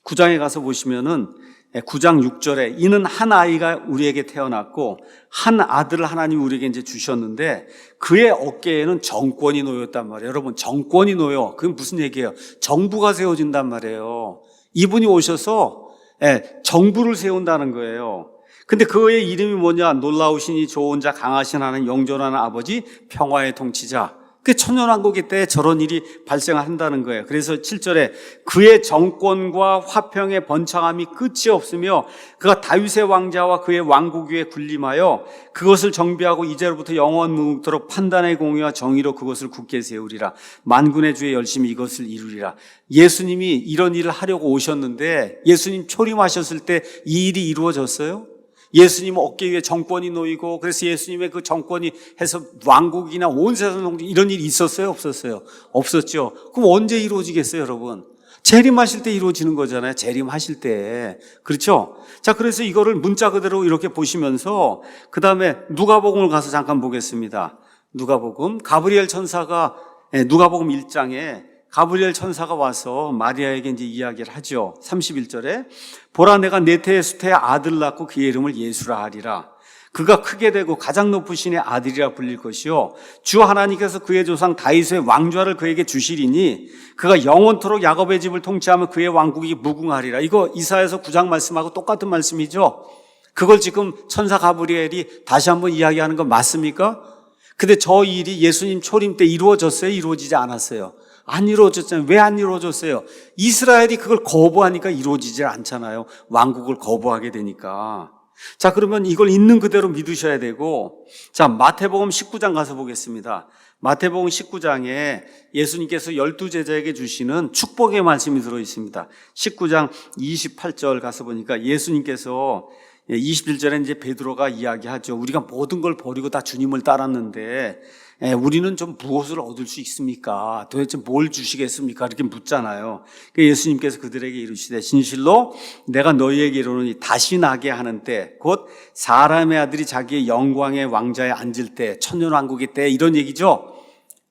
9장에 가서 보시면은 9장 6절에 이는 한 아이가 우리에게 태어났고 한 아들을 하나님이 우리에게 이제 주셨는데 그의 어깨에는 정권이 놓였단 말이에요. 여러분, 정권이 놓여. 그게 무슨 얘기예요? 정부가 세워진단 말이에요. 이분이 오셔서 정부를 세운다는 거예요. 근데 그의 이름이 뭐냐? 놀라우시니 좋은 자, 강하신 하나님, 영존하는 아버지, 평화의 통치자. 그 천년왕국의 때 저런 일이 발생한다는 거예요. 그래서 7절에 그의 정권과 화평의 번창함이 끝이 없으며 그가 다윗의 왕자와 그의 왕국 위에 군림하여 그것을 정비하고 이제로부터 영원 무궁토록 판단의 공의와 정의로 그것을 굳게 세우리라. 만군의 주의 열심히 이것을 이루리라. 예수님이 이런 일을 하려고 오셨는데 예수님 초림하셨을 때 이 일이 이루어졌어요? 예수님 어깨 위에 정권이 놓이고 그래서 예수님의 그 정권이 해서 왕국이나 온 세상 이런 일이 있었어요? 없었어요? 없었죠. 그럼 언제 이루어지겠어요, 여러분? 재림하실 때 이루어지는 거잖아요. 재림하실 때. 그렇죠? 자, 그래서 이거를 문자 그대로 이렇게 보시면서 그 다음에 누가복음을 가서 잠깐 보겠습니다. 누가복음, 가브리엘 천사가 누가복음 1장에 가브리엘 천사가 와서 마리아에게 이제 이야기를 하죠. 31절에 보라 내가 네태의 수태의 아들 낳고 그의 이름을 예수라 하리라. 그가 크게 되고 가장 높으신 신의 아들이라 불릴 것이요 주 하나님께서 그의 조상 다윗의 왕좌를 그에게 주시리니 그가 영원토록 야곱의 집을 통치하며 그의 왕국이 무궁하리라. 이거 이사야서 9장 말씀하고 똑같은 말씀이죠. 그걸 지금 천사 가브리엘이 다시 한번 이야기하는 거 맞습니까? 근데 저 일이 예수님 초림 때 이루어졌어요? 이루어지지 않았어요? 안 이루어졌잖아요. 왜 안 이루어졌어요? 이스라엘이 그걸 거부하니까 이루어지질 않잖아요. 왕국을 거부하게 되니까. 자, 그러면 이걸 있는 그대로 믿으셔야 되고, 자, 마태복음 19장 가서 보겠습니다. 마태복음 19장에 예수님께서 12제자에게 주시는 축복의 말씀이 들어 있습니다. 19장 28절 가서 보니까 예수님께서 21절에 이제 베드로가 이야기하죠. 우리가 모든 걸 버리고 다 주님을 따랐는데 우리는 좀 무엇을 얻을 수 있습니까? 도대체 뭘 주시겠습니까? 이렇게 묻잖아요. 예수님께서 그들에게 이르시되 진실로 내가 너희에게 이르노니 다시 나게 하는 때 곧 사람의 아들이 자기의 영광의 왕좌에 앉을 때 천년왕국의 때 이런 얘기죠.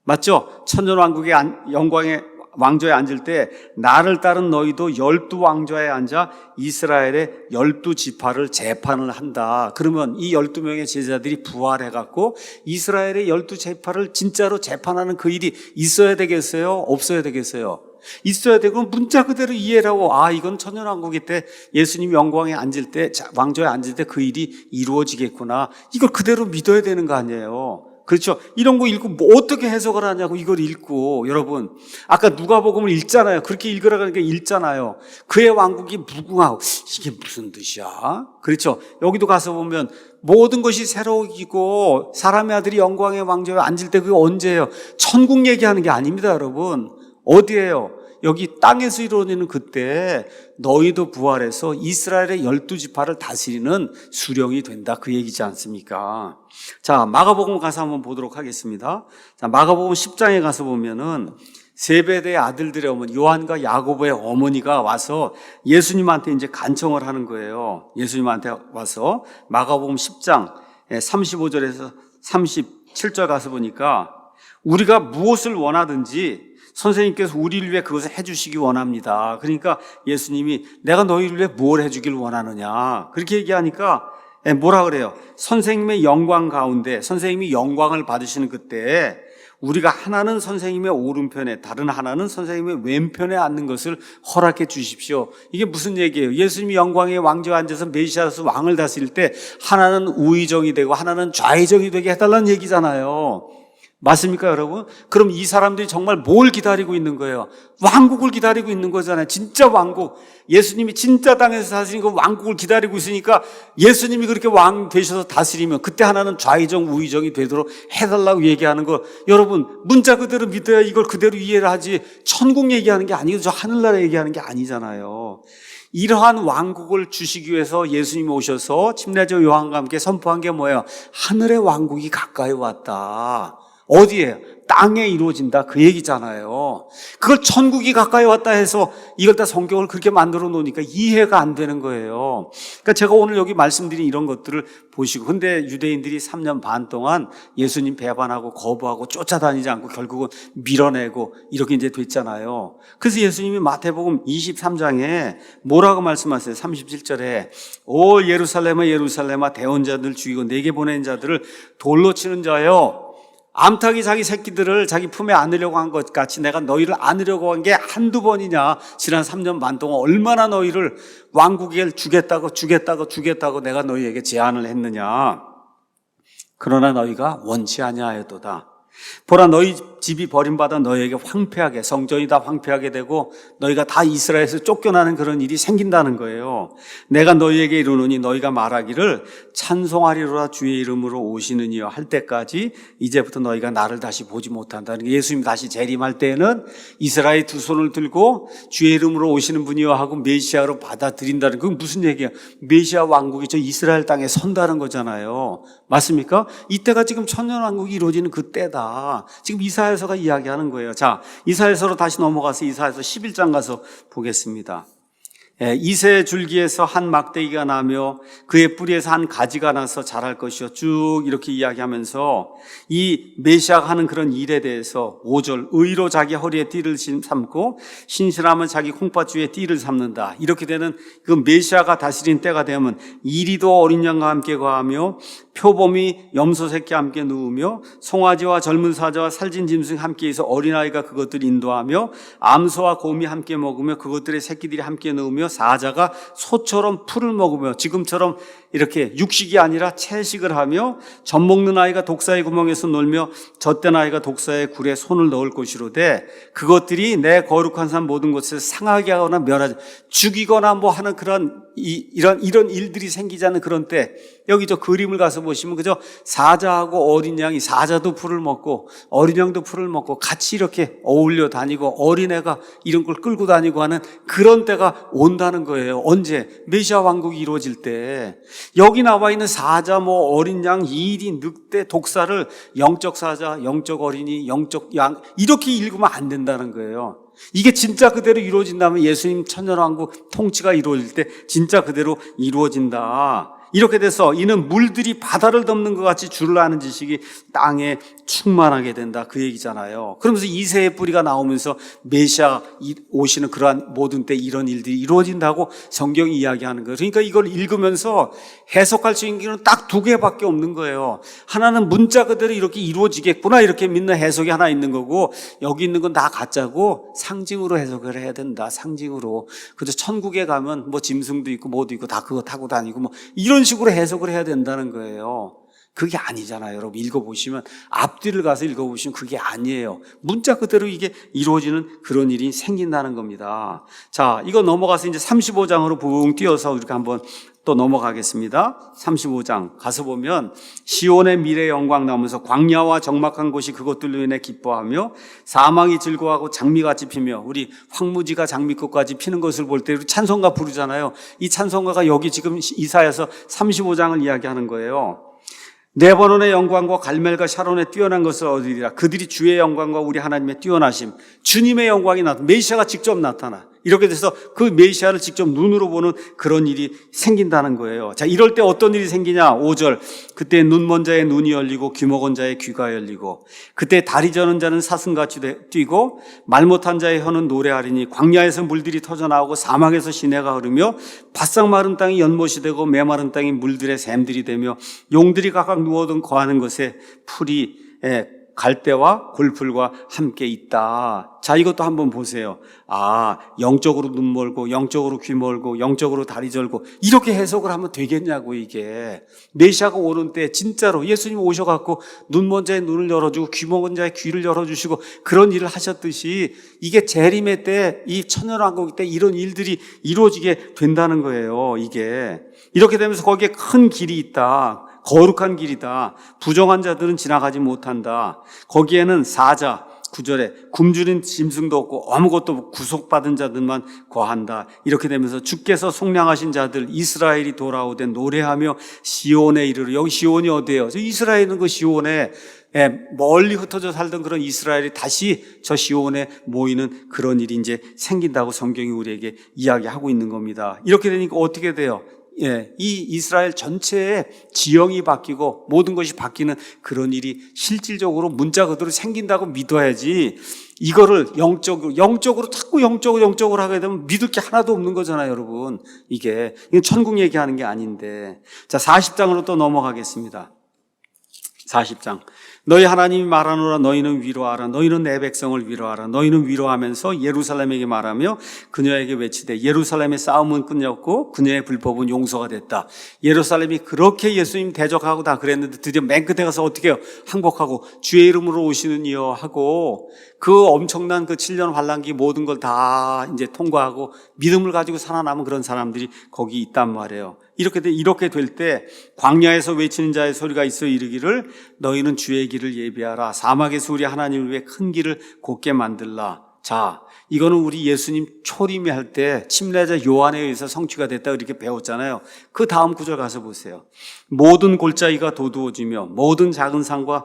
맞죠? 천년왕국의 영광의 왕좌에 앉을 때 나를 따른 너희도 12왕좌에 앉아 이스라엘의 12지파를 재판을 한다. 그러면 이 12명의 제자들이 부활해갖고 이스라엘의 12지파를 진짜로 재판하는 그 일이 있어야 되겠어요? 없어야 되겠어요? 있어야 되고 문자 그대로 이해를 하고 이건 천년왕국일 때 예수님 영광에 앉을 때 왕좌에 앉을 때 그 일이 이루어지겠구나. 이걸 그대로 믿어야 되는 거 아니에요? 그렇죠. 이런 거 읽고 뭐 어떻게 해석을 하냐고 이걸 읽고 여러분 아까 누가복음을 읽잖아요. 그렇게 읽으라 그러니까 읽잖아요. 그의 왕국이 무궁하고 이게 무슨 뜻이야? 그렇죠. 여기도 가서 보면 모든 것이 새로워지고 사람의 아들이 영광의 왕좌에 앉을 때 그게 언제예요? 천국 얘기하는 게 아닙니다, 여러분. 어디예요? 여기 땅에서 이루어지는 그때 너희도 부활해서 이스라엘의 12지파를 다스리는 수령이 된다. 그 얘기지 않습니까? 자, 마가복음 가서 한번 보도록 하겠습니다. 자, 마가복음 10장에 가서 보면은 세베대의 아들들의 어머니 요한과 야고보의 어머니가 와서 예수님한테 이제 간청을 하는 거예요. 예수님한테 와서 마가복음 10장 35절에서 37절 가서 보니까 우리가 무엇을 원하든지 선생님께서 우리를 위해 그것을 해주시기 원합니다. 그러니까 예수님이 내가 너희를 위해 뭘 해주길 원하느냐 그렇게 얘기하니까 뭐라 그래요? 선생님의 영광 가운데 선생님이 영광을 받으시는 그때 우리가 하나는 선생님의 오른편에 다른 하나는 선생님의 왼편에 앉는 것을 허락해 주십시오. 이게 무슨 얘기예요? 예수님이 영광의 왕좌에 앉아서 메시아로서 왕을 다스릴 때 하나는 우의정이 되고 하나는 좌의정이 되게 해달라는 얘기잖아요. 맞습니까, 여러분? 그럼 이 사람들이 정말 뭘 기다리고 있는 거예요? 왕국을 기다리고 있는 거잖아요. 진짜 왕국. 예수님이 진짜 땅에서 다스린 그 왕국을 기다리고 있으니까 예수님이 그렇게 왕 되셔서 다스리면 그때 하나는 좌의정, 우의정이 되도록 해달라고 얘기하는 거 여러분 문자 그대로 믿어야 이걸 그대로 이해를 하지 천국 얘기하는 게 아니고 저 하늘나라 얘기하는 게 아니잖아요. 이러한 왕국을 주시기 위해서 예수님이 오셔서 침례자 요한과 함께 선포한 게 뭐예요? 하늘의 왕국이 가까이 왔다. 어디에? 땅에 이루어진다 그 얘기잖아요. 그걸 천국이 가까이 왔다 해서 이걸 다 성경을 그렇게 만들어 놓으니까 이해가 안 되는 거예요. 그러니까 제가 오늘 여기 말씀드린 이런 것들을 보시고, 근데 유대인들이 3년 반 동안 예수님 배반하고 거부하고 쫓아다니지 않고 결국은 밀어내고 이렇게 이제 됐잖아요. 그래서 예수님이 마태복음 23장에 뭐라고 말씀하세요? 37절에 오 예루살렘아 예루살렘아 대언자들 죽이고 내게 보낸 자들을 돌로 치는 자여, 암탉이 자기 새끼들을 자기 품에 안으려고 한 것 같이 내가 너희를 안으려고 한 게 한두 번이냐? 지난 3년 반 동안 얼마나 너희를 왕국에 주겠다고 내가 너희에게 제안을 했느냐? 그러나 너희가 원치 아니하였도다. 보라 너희 집이 버림받아 너희에게 황폐하게, 성전이 다 황폐하게 되고 너희가 다 이스라엘에서 쫓겨나는 그런 일이 생긴다는 거예요. 내가 너희에게 이르노니 너희가 말하기를 찬송하리로라 주의 이름으로 오시느니여 할 때까지 이제부터 너희가 나를 다시 보지 못한다는 게, 예수님이 다시 재림할 때에는 이스라엘 두 손을 들고 주의 이름으로 오시는 분이여 하고 메시아로 받아들인다는, 그건 무슨 얘기야? 메시아 왕국이 저 이스라엘 땅에 선다는 거잖아요. 맞습니까? 이때가 지금 천년왕국이 이루어지는 그때다. 지금 이사야서가 이야기하는 거예요. 자, 이사야서로 다시 넘어가서 이사야서 11장 가서 보겠습니다. 이새의 줄기에서 한 막대기가 나며 그의 뿌리에서 한 가지가 나서 자랄 것이요, 쭉 이렇게 이야기하면서 이 메시아가 하는 그런 일에 대해서 5절 의로 자기 허리에 띠를 삼고 신실하면 자기 콩팥주에 띠를 삼는다. 이렇게 되는 그 메시아가 다스린 때가 되면 이리도 어린 양과 함께 거하며 표범이 염소 새끼와 함께 누우며 송아지와 젊은 사자와 살진 짐승이 함께 있어 어린아이가 그것들을 인도하며 암소와 곰이 함께 먹으며 그것들의 새끼들이 함께 누우며 사자가 소처럼 풀을 먹으며, 지금처럼 이렇게 육식이 아니라 채식을 하며 젖 먹는 아이가 독사의 구멍에서 놀며 젖된 아이가 독사의 굴에 손을 넣을 것이로되 그것들이 내 거룩한 산 모든 곳에서 상하게 하거나 멸하지, 죽이거나 뭐 하는 그런 이런 일들이 생기지 않는 그런 때, 여기 저 그림을 가서 보시면 그저 사자하고 어린 양이, 사자도 풀을 먹고 어린 양도 풀을 먹고 같이 이렇게 어울려 다니고 어린애가 이런 걸 끌고 다니고 하는 그런 때가 온다는 거예요. 언제? 메시아 왕국이 이루어질 때. 여기 나와 있는 사자, 뭐 어린 양, 이리, 늑대, 독사를 영적 사자, 영적 어린이, 영적 양 이렇게 읽으면 안 된다는 거예요. 이게 진짜 그대로 이루어진다면 예수님 천년왕국 통치가 이루어질 때 진짜 그대로 이루어진다. 이렇게 돼서 이는 물들이 바다를 덮는 것 같이 줄을 아는 지식이 땅에 충만하게 된다, 그 얘기잖아요. 그러면서 이새의 뿌리가 나오면서 메시아 오시는 그러한 모든 때 이런 일들이 이루어진다고 성경이 이야기하는 거예요. 그러니까 이걸 읽으면서 해석할 수 있는 게 딱 두 개밖에 없는 거예요. 하나는 문자 그대로 이렇게 이루어지겠구나 이렇게 믿는 해석이 하나 있는 거고, 여기 있는 건 다 가짜고 상징으로 해석을 해야 된다. 상징으로. 그래서 천국에 가면 뭐 짐승도 있고 뭐도 있고 다 그거 타고 다니고 뭐 이런 식으로 해석을 해야 된다는 거예요. 그게 아니잖아요. 여러분 읽어보시면, 앞뒤를 가서 읽어보시면 그게 아니에요. 문자 그대로 이게 이루어지는 그런 일이 생긴다는 겁니다. 자, 이거 넘어가서 이제 35장으로 붕 뛰어서 이렇게 한번 또 넘어가겠습니다. 35장 가서 보면 시온의 미래 영광 나오면서 광야와 적막한 곳이 그것들로 인해 기뻐하며 사망이 즐거워하고 장미같이 피며, 우리 황무지가 장미꽃까지 피는 것을 볼 때 우리 찬송가 부르잖아요. 이 찬송가가 여기 지금 이사야서 35장을 이야기하는 거예요. 레바논의 영광과 갈멜과 샤론의 뛰어난 것을 얻으리라. 그들이 주의 영광과 우리 하나님의 뛰어나심, 주님의 영광이 메시아가 직접 나타나. 이렇게 돼서 그 메시아를 직접 눈으로 보는 그런 일이 생긴다는 거예요. 자, 이럴 때 어떤 일이 생기냐? 5절. 그때 눈먼 자의 눈이 열리고 귀 먹은 자의 귀가 열리고, 그때 다리 저는 자는 사슴같이 뛰고 말 못한 자의 혀는 노래하리니, 광야에서 물들이 터져나오고 사막에서 시내가 흐르며 바싹 마른 땅이 연못이 되고 메마른 땅이 물들의 샘들이 되며 용들이 각각 누워든 거하는 것에 풀이 갈대와 골풀과 함께 있다. 자, 이것도 한번 보세요. 아, 영적으로 눈 멀고 영적으로 귀 멀고 영적으로 다리 절고 이렇게 해석을 하면 되겠냐고. 이게 메시아가 오는 때 진짜로 예수님 오셔갖고 눈 먼 자의 눈을 열어주고 귀 먹은 자의 귀를 열어주시고 그런 일을 하셨듯이, 이게 재림의 때, 이 천년왕국 때 이런 일들이 이루어지게 된다는 거예요. 이게 이렇게 되면서 거기에 큰 길이 있다. 거룩한 길이다. 부정한 자들은 지나가지 못한다. 거기에는 사자, 9절에 굶주린 짐승도 없고 아무것도 구속받은 자들만 거한다. 이렇게 되면서 주께서 속량하신 자들 이스라엘이 돌아오되 노래하며 시온에 이르러. 여기 시온이 어디예요? 저 이스라엘은 그 시온에 멀리 흩어져 살던 그런 이스라엘이 다시 저 시온에 모이는 그런 일이 이제 생긴다고 성경이 우리에게 이야기하고 있는 겁니다. 이렇게 되니까 어떻게 돼요? 이 이스라엘 전체의 지형이 바뀌고 모든 것이 바뀌는 그런 일이 실질적으로 문자 그대로 생긴다고 믿어야지, 이거를 영적으로 자꾸 영적으로 하게 되면 믿을 게 하나도 없는 거잖아요, 여러분. 이건 천국 얘기하는 게 아닌데. 자, 40장으로 또 넘어가겠습니다. 40장. 너희 하나님이 말하노라. 너희는 위로하라. 너희는 내 백성을 위로하라. 너희는 위로하면서 예루살렘에게 말하며 그녀에게 외치되 예루살렘의 싸움은 끝났고 그녀의 불법은 용서가 됐다. 예루살렘이 그렇게 예수님 대적하고 다 그랬는데 드디어 맨 끝에 가서 어떻게 해요? 항복하고 주의 이름으로 오시는 이여 하고 그 엄청난 그 7년 환란기 모든 걸 다 이제 통과하고 믿음을 가지고 살아남은 그런 사람들이 거기 있단 말이에요. 이렇게 될 때 광야에서 외치는 자의 소리가 있어 이르기를 너희는 주의 길을 예비하라. 사막에서 우리 하나님을 위해 큰 길을 곧게 만들라. 자, 이거는 우리 예수님 초림이 할 때 침례자 요한에 의해서 성취가 됐다 이렇게 배웠잖아요. 그 다음 구절 가서 보세요. 모든 골짜기가 도두어지며 모든 작은 산과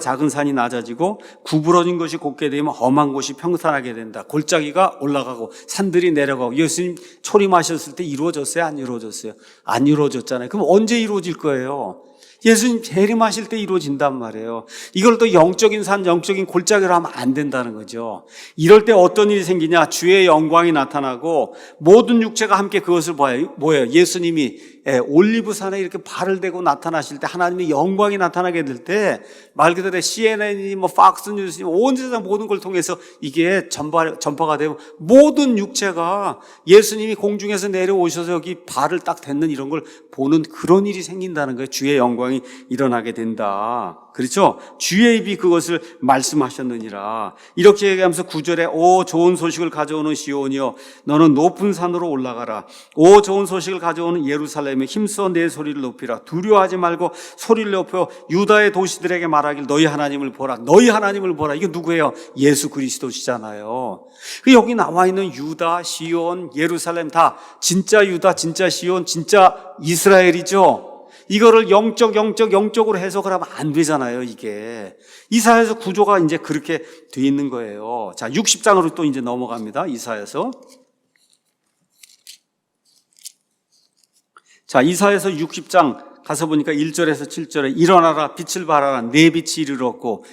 작은 산이 낮아지고 구부러진 것이 곧게 되면 험한 곳이 평탄하게 된다. 골짜기가 올라가고 산들이 내려가고. 예수님 초림하셨을 때 이루어졌어요? 안 이루어졌어요? 안 이루어졌잖아요. 그럼 언제 이루어질 거예요? 예수님 재림하실 때 이루어진단 말이에요. 이걸 또 영적인 산, 영적인 골짜기로 하면 안 된다는 거죠. 이럴 때 어떤 일이 생기냐? 주의 영광이 나타나고 모든 육체가 함께 그것을 봐요. 뭐예요? 예수님이 올리브산에 이렇게 발을 대고 나타나실 때, 하나님의 영광이 나타나게 될 때 말 그대로 CNN이 팍스뉴스 온 세상 모든 걸 통해서 이게 전파가 되고 모든 육체가 예수님이 공중에서 내려오셔서 여기 발을 딱 댔는 이런 걸 보는 그런 일이 생긴다는 거예요. 주의 영광이 일어나게 된다. 그렇죠? 주의 입이 그것을 말씀하셨느니라. 이렇게 얘기하면서 9절에 오 좋은 소식을 가져오는 시온이여 너는 높은 산으로 올라가라. 오 좋은 소식을 가져오는 예루살렘에 힘써 내 소리를 높이라. 두려워하지 말고 소리를 높여 유다의 도시들에게 말하길 너희 하나님을 보라. 너희 하나님을 보라. 이게 누구예요? 예수 그리스도시잖아요. 여기 나와 있는 유다, 시온, 예루살렘 다 진짜 유다, 진짜 시온, 진짜 이스라엘이죠. 이거를 영적으로 해석을 하면 안 되잖아요, 이게. 이사야서 구조가 이제 그렇게 돼 있는 거예요. 자, 60장으로 또 이제 넘어갑니다, 이사야서. 자, 이사야서 60장 가서 보니까 1절에서 7절에 일어나라 빛을 발하라 내 빛이 이르렀고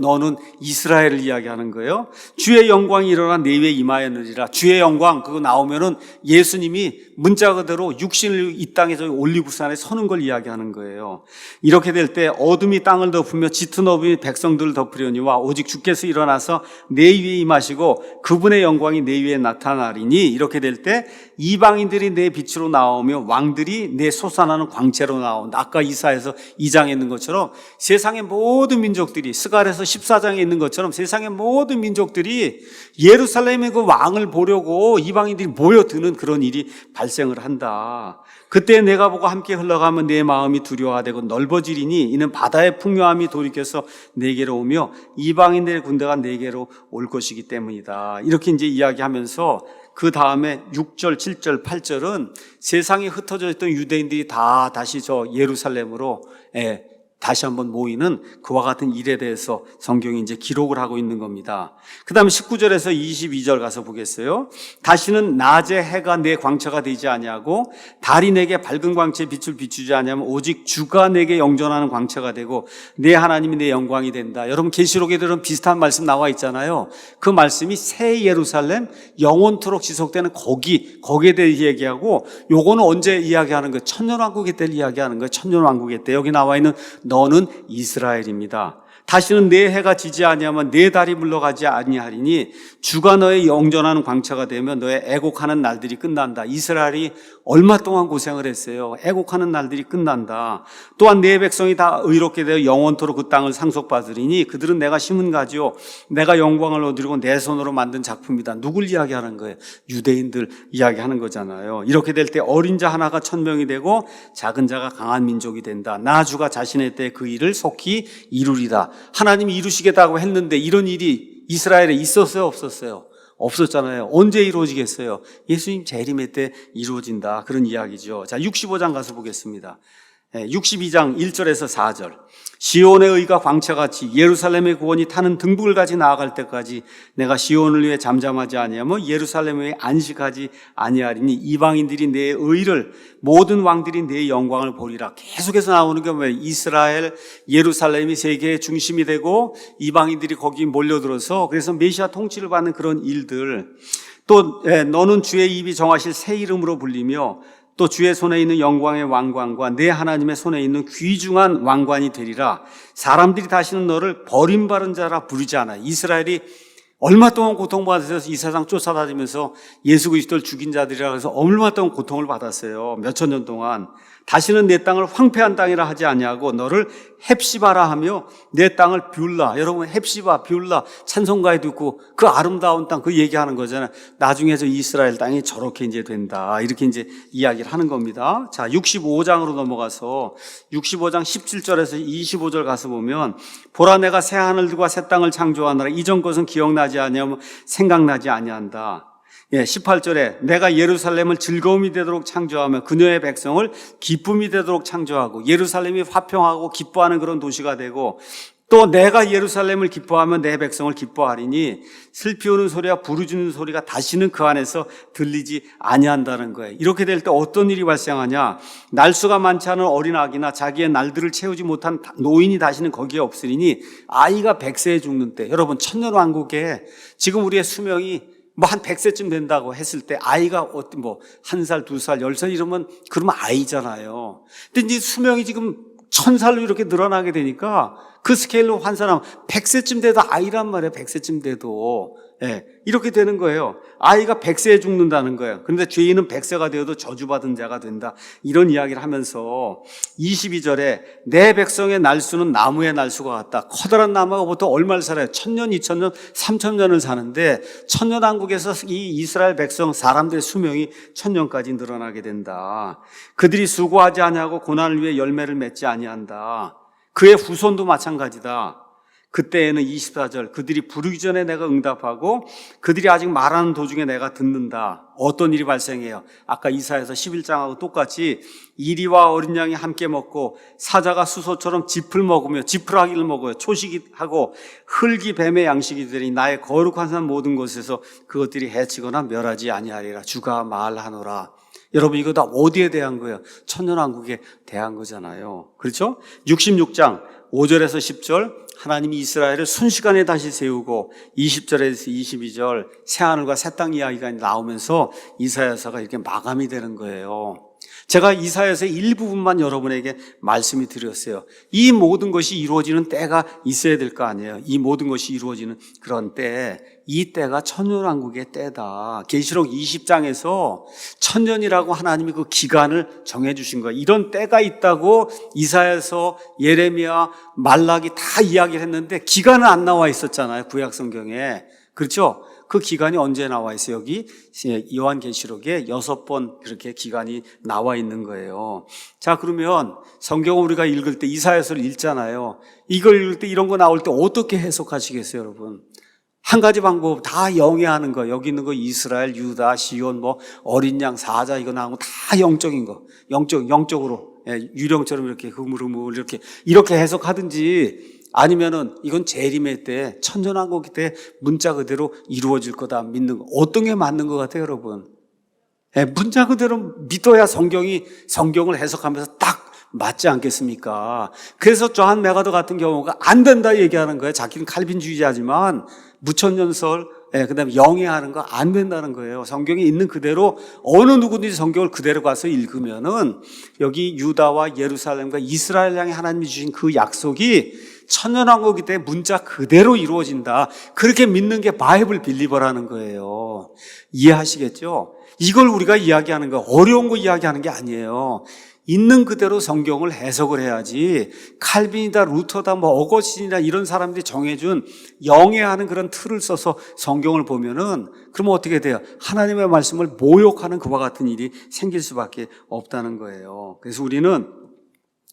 너는 이스라엘을 이야기하는 거예요. 주의 영광이 일어나 내 위에 임하였느니라. 주의 영광 그거 나오면은 예수님이 문자 그대로 육신을 이 땅에서 올리브산에 서는 걸 이야기하는 거예요. 이렇게 될 때 어둠이 땅을 덮으며 짙은 어둠이 백성들을 덮으려니와 오직 주께서 일어나서 내 위에 임하시고 그분의 영광이 내 위에 나타나리니. 이렇게 될 때 이방인들이 내 빛으로 나오며 왕들이 내 솟아나는 광채로 나온다. 아까 이사야서 2장에 있는 것처럼 세상의 모든 민족들이, 스가랴서 14장에 있는 것처럼 세상의 모든 민족들이 예루살렘의 그 왕을 보려고 이방인들이 모여드는 그런 일이 발생을 한다. 그때 내가 보고 함께 흘러가면 내 마음이 두려워하되고 넓어지리니 이는 바다의 풍요함이 돌이켜서 내게로 오며 이방인들의 군대가 내게로 올 것이기 때문이다. 이렇게 이제 이야기하면서 그 다음에 6절, 7절, 8절은 세상에 흩어져 있던 유대인들이 다 다시 저 예루살렘으로 다시 한번 모이는 그와 같은 일에 대해서 성경이 이제 기록을 하고 있는 겁니다. 그 다음에 19절에서 22절 가서 보겠어요. 다시는 낮에 해가 내 광채가 되지 아니하고 달이 내게 밝은 광채의 빛을 비추지 아니하면 오직 주가 내게 영존하는 광채가 되고 내 하나님이 내 영광이 된다. 여러분 계시록에 들은 비슷한 말씀 나와 있잖아요. 그 말씀이 새 예루살렘 영원토록 지속되는 거기에 대해 얘기하고, 요거는 언제 이야기하는 거예요? 천년왕국의 때를 이야기하는 거예요. 천년왕국의 때. 여기 나와 있는 너는 이스라엘입니다. 다시는 내 해가 지지 아니하면 내 달이 물러가지 아니하리니 주가 너의 영존하는 광채가 되면 너의 애곡하는 날들이 끝난다. 이스라엘이 얼마 동안 고생을 했어요. 애곡하는 날들이 끝난다. 또한 내 백성이 다 의롭게 되어 영원토록 그 땅을 상속받으리니 그들은 내가 심은 가지요 내가 영광을 얻으려고 내 손으로 만든 작품이다. 누굴 이야기하는 거예요? 유대인들 이야기하는 거잖아요. 이렇게 될 때 어린 자 하나가 천명이 되고 작은 자가 강한 민족이 된다. 나 주가 자신의 때 그 일을 속히 이루리다. 하나님이 이루시겠다고 했는데 이런 일이 이스라엘에 있었어요, 없었어요? 없었잖아요. 언제 이루어지겠어요? 예수님 재림의 때 이루어진다. 그런 이야기죠. 자, 65장 가서 보겠습니다. 62장 1절에서 4절. 시온의 의가 광채같이 예루살렘의 구원이 타는 등불을 가지 나아갈 때까지 내가 시온을 위해 잠잠하지 아니하며 예루살렘을 위해 안식하지 아니하리니 이방인들이 내 의를 모든 왕들이 내 영광을 보리라. 계속해서 나오는 게 뭐예요? 이스라엘, 예루살렘이 세계의 중심이 되고 이방인들이 거기 몰려들어서 그래서 메시아 통치를 받는 그런 일들. 또 너는 주의 입이 정하실 새 이름으로 불리며 또 주의 손에 있는 영광의 왕관과 내 하나님의 손에 있는 귀중한 왕관이 되리라. 사람들이 다시는 너를 버림받은 자라 부르지 않아. 이스라엘이 얼마 동안 고통받아서 이 세상 쫓아다니면서 예수 그리스도를 죽인 자들이라 해서 얼마 동안 고통을 받았어요. 몇천 년 동안. 다시는 내 땅을 황폐한 땅이라 하지 아니하고 너를 헵시바라 하며 내 땅을 뷰라. 여러분 헵시바, 뷰라 찬송가에도 있고 그 아름다운 땅 그 얘기하는 거잖아요. 나중에 저 이스라엘 땅이 저렇게 이제 된다. 이렇게 이제 이야기를 하는 겁니다. 자, 65장으로 넘어가서 65장 17절에서 25절 가서 보면 보라 내가 새 하늘들과 새 땅을 창조하느라 이전 것은 기억나지 아니하며 생각나지 아니한다. 18절에 내가 예루살렘을 즐거움이 되도록 창조하며 그녀의 백성을 기쁨이 되도록 창조하고 예루살렘이 화평하고 기뻐하는 그런 도시가 되고 또 내가 예루살렘을 기뻐하면 내 백성을 기뻐하리니 슬피 우는 소리와 부르짖는 소리가 다시는 그 안에서 들리지 아니한다는 거예요. 이렇게 될 때 어떤 일이 발생하냐? 날수가 많지 않은 어린 아기나 자기의 날들을 채우지 못한 노인이 다시는 거기에 없으리니 아이가 100세에 죽는 때 여러분 천년왕국에 지금 우리의 수명이 한 100세쯤 된다고 했을 때 아이가 뭐 1살, 2살, 10살 이러면 그러면 아이잖아요. 근데 이제 수명이 지금 1000살로 이렇게 늘어나게 되니까 그 스케일로 환산하면 100세쯤 돼도 아이란 말이에요. 100세쯤 돼도. 이렇게 되는 거예요. 아이가 100세에 죽는다는 거예요. 그런데 죄인은 100세가 되어도 저주받은 자가 된다. 이런 이야기를 하면서 22절에 내 백성의 날수는 나무의 날수가 같다. 커다란 나무가 보통 얼마를 살아요? 1000년, 2000년, 3000년을 사는데 천년왕국에서 이 이스라엘 백성 사람들의 수명이 1000년까지 늘어나게 된다. 그들이 수고하지 아니하고 고난을 위해 열매를 맺지 아니한다. 그의 후손도 마찬가지다. 그때에는 24절 그들이 부르기 전에 내가 응답하고 그들이 아직 말하는 도중에 내가 듣는다. 어떤 일이 발생해요? 아까 이사야서 11장하고 똑같이 이리와 어린 양이 함께 먹고 사자가 수소처럼 짚을 먹으며 지푸라기를 먹어요. 초식하고 흙이 뱀의 양식이 되니 나의 거룩한 산 모든 곳에서 그것들이 해치거나 멸하지 아니하리라. 주가 말하노라. 여러분 이거 다 어디에 대한 거예요? 천년왕국에 대한 거잖아요. 그렇죠? 66장 5절에서 10절 하나님이 이스라엘을 순식간에 다시 세우고 20절에서 22절 새하늘과 새 땅 이야기가 나오면서 이사야서가 이렇게 마감이 되는 거예요. 제가 이사야서의 일부분만 여러분에게 말씀이 드렸어요. 이 모든 것이 이루어지는 때가 있어야 될 거 아니에요. 이 모든 것이 이루어지는 그런 때, 이 때가 천년왕국의 때다. 계시록 20장에서 천년이라고 하나님이 그 기간을 정해주신 거예요. 이런 때가 있다고 이사야서, 예레미야, 말라기 다 이야기를 했는데 기간은 안 나와 있었잖아요. 구약 성경에. 그렇죠? 그 기간이 언제 나와 있어요? 여기 요한계시록에 6번 그렇게 기간이 나와 있는 거예요. 자, 그러면 성경을 우리가 읽을 때 이사야서를 읽잖아요. 이걸 읽을 때 이런 거 나올 때 어떻게 해석하시겠어요, 여러분? 한 가지 방법 다 영해하는 거. 여기 있는 거 이스라엘, 유다, 시온, 뭐 어린 양, 사자 이거 나오는 거 다 영적인 거. 영적으로 유령처럼 이렇게 흐물흐물 이렇게 해석하든지 아니면은 이건 재림의 때 천년왕국 때 문자 그대로 이루어질 거다 믿는 거. 어떤 게 맞는 것 같아요, 여러분? 문자 그대로 믿어야 성경을 해석하면서 딱 맞지 않겠습니까? 그래서 조한 메가더 같은 경우가 안 된다 얘기하는 거예요. 자기는 칼빈주의자지만 무천년설, 그다음에 영해하는 거 안 된다는 거예요. 성경에 있는 그대로 어느 누구든지 성경을 그대로 가서 읽으면은 여기 유다와 예루살렘과 이스라엘 향해 하나님이 주신 그 약속이 천년왕국이 때 문자 그대로 이루어진다. 그렇게 믿는 게 바이블 빌리버라는 거예요. 이해하시겠죠? 이걸 우리가 이야기하는 거 어려운 거 이야기하는 게 아니에요. 있는 그대로 성경을 해석을 해야지 칼빈이다 루터다 뭐 어거스틴이다 이런 사람들이 정해준 영해하는 그런 틀을 써서 성경을 보면은 그러면 어떻게 돼요? 하나님의 말씀을 모욕하는 그와 같은 일이 생길 수밖에 없다는 거예요. 그래서 우리는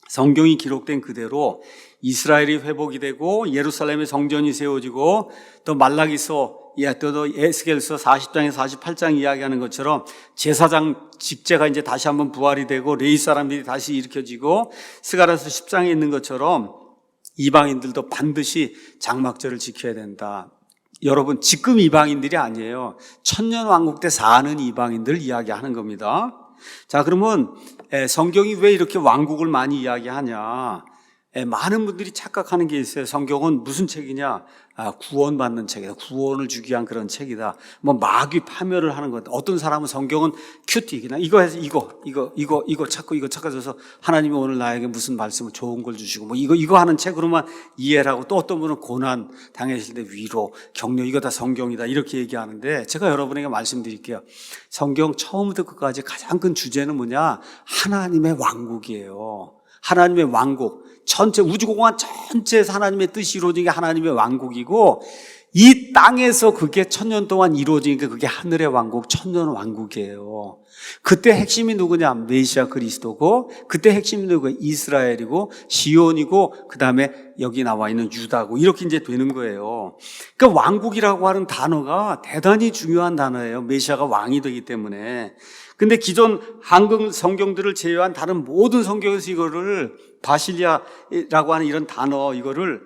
성경이 기록된 그대로 이스라엘이 회복이 되고 예루살렘의 성전이 세워지고 또 말라기서 또 에스겔서 40장에 48장 이야기하는 것처럼 제사장 직제가 이제 다시 한번 부활이 되고 레위 사람들이 다시 일으켜지고 스가랴서 10장에 있는 것처럼 이방인들도 반드시 장막절을 지켜야 된다. 여러분, 지금 이방인들이 아니에요. 천년왕국 때 사는 이방인들 이야기하는 겁니다. 자, 그러면 성경이 왜 이렇게 왕국을 많이 이야기하냐? 많은 분들이 착각하는 게 있어요. 성경은 무슨 책이냐? 구원받는 책이다. 구원을 주기 위한 그런 책이다. 뭐 마귀 파멸을 하는 것. 어떤 사람은 성경은 큐티 그냥 이거 해서 이거 찾아서 하나님이 오늘 나에게 무슨 말씀을 좋은 걸 주시고 뭐 이거 하는 책으로만 이해를 하고 또 어떤 분은 고난 당하실 때 위로, 격려 이거 다 성경이다 이렇게 얘기하는데 제가 여러분에게 말씀드릴게요. 성경 처음부터 끝까지 가장 큰 주제는 뭐냐? 하나님의 왕국이에요. 하나님의 왕국. 전체 우주공간 전체에서 하나님의 뜻이 이루어진 게 하나님의 왕국이고 이 땅에서 그게 1000년 동안 이루어지니까 그게 하늘의 왕국, 천년 왕국이에요. 그때 핵심이 누구냐? 메시아 그리스도고 그때 핵심이 누구야? 이스라엘이고 시온이고 그다음에 여기 나와 있는 유다고 이렇게 이제 되는 거예요. 그러니까 왕국이라고 하는 단어가 대단히 중요한 단어예요. 메시아가 왕이 되기 때문에. 근데 기존 한글 성경들을 제외한 다른 모든 성경에서 이거를 바실리아라고 하는 이런 단어 이거를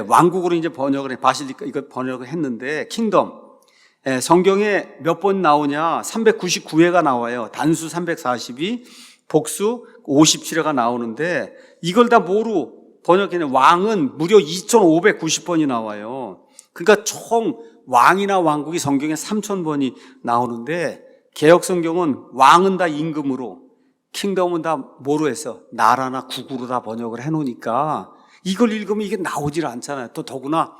왕국으로 이제 번역을 해. 바실리카 이거 번역을 했는데 킹덤. 성경에 몇 번 나오냐? 399회가 나와요. 단수 342, 복수 57회가 나오는데 이걸 다 뭐로 번역했냐? 왕은 무려 2590번이 나와요. 그러니까 총 왕이나 왕국이 성경에 3000번이 나오는데 개역 성경은 왕은 다 임금으로, 킹덤은 다 뭐로 해서 나라나 국으로 다 번역을 해놓으니까 이걸 읽으면 이게 나오질 않잖아요. 또 더구나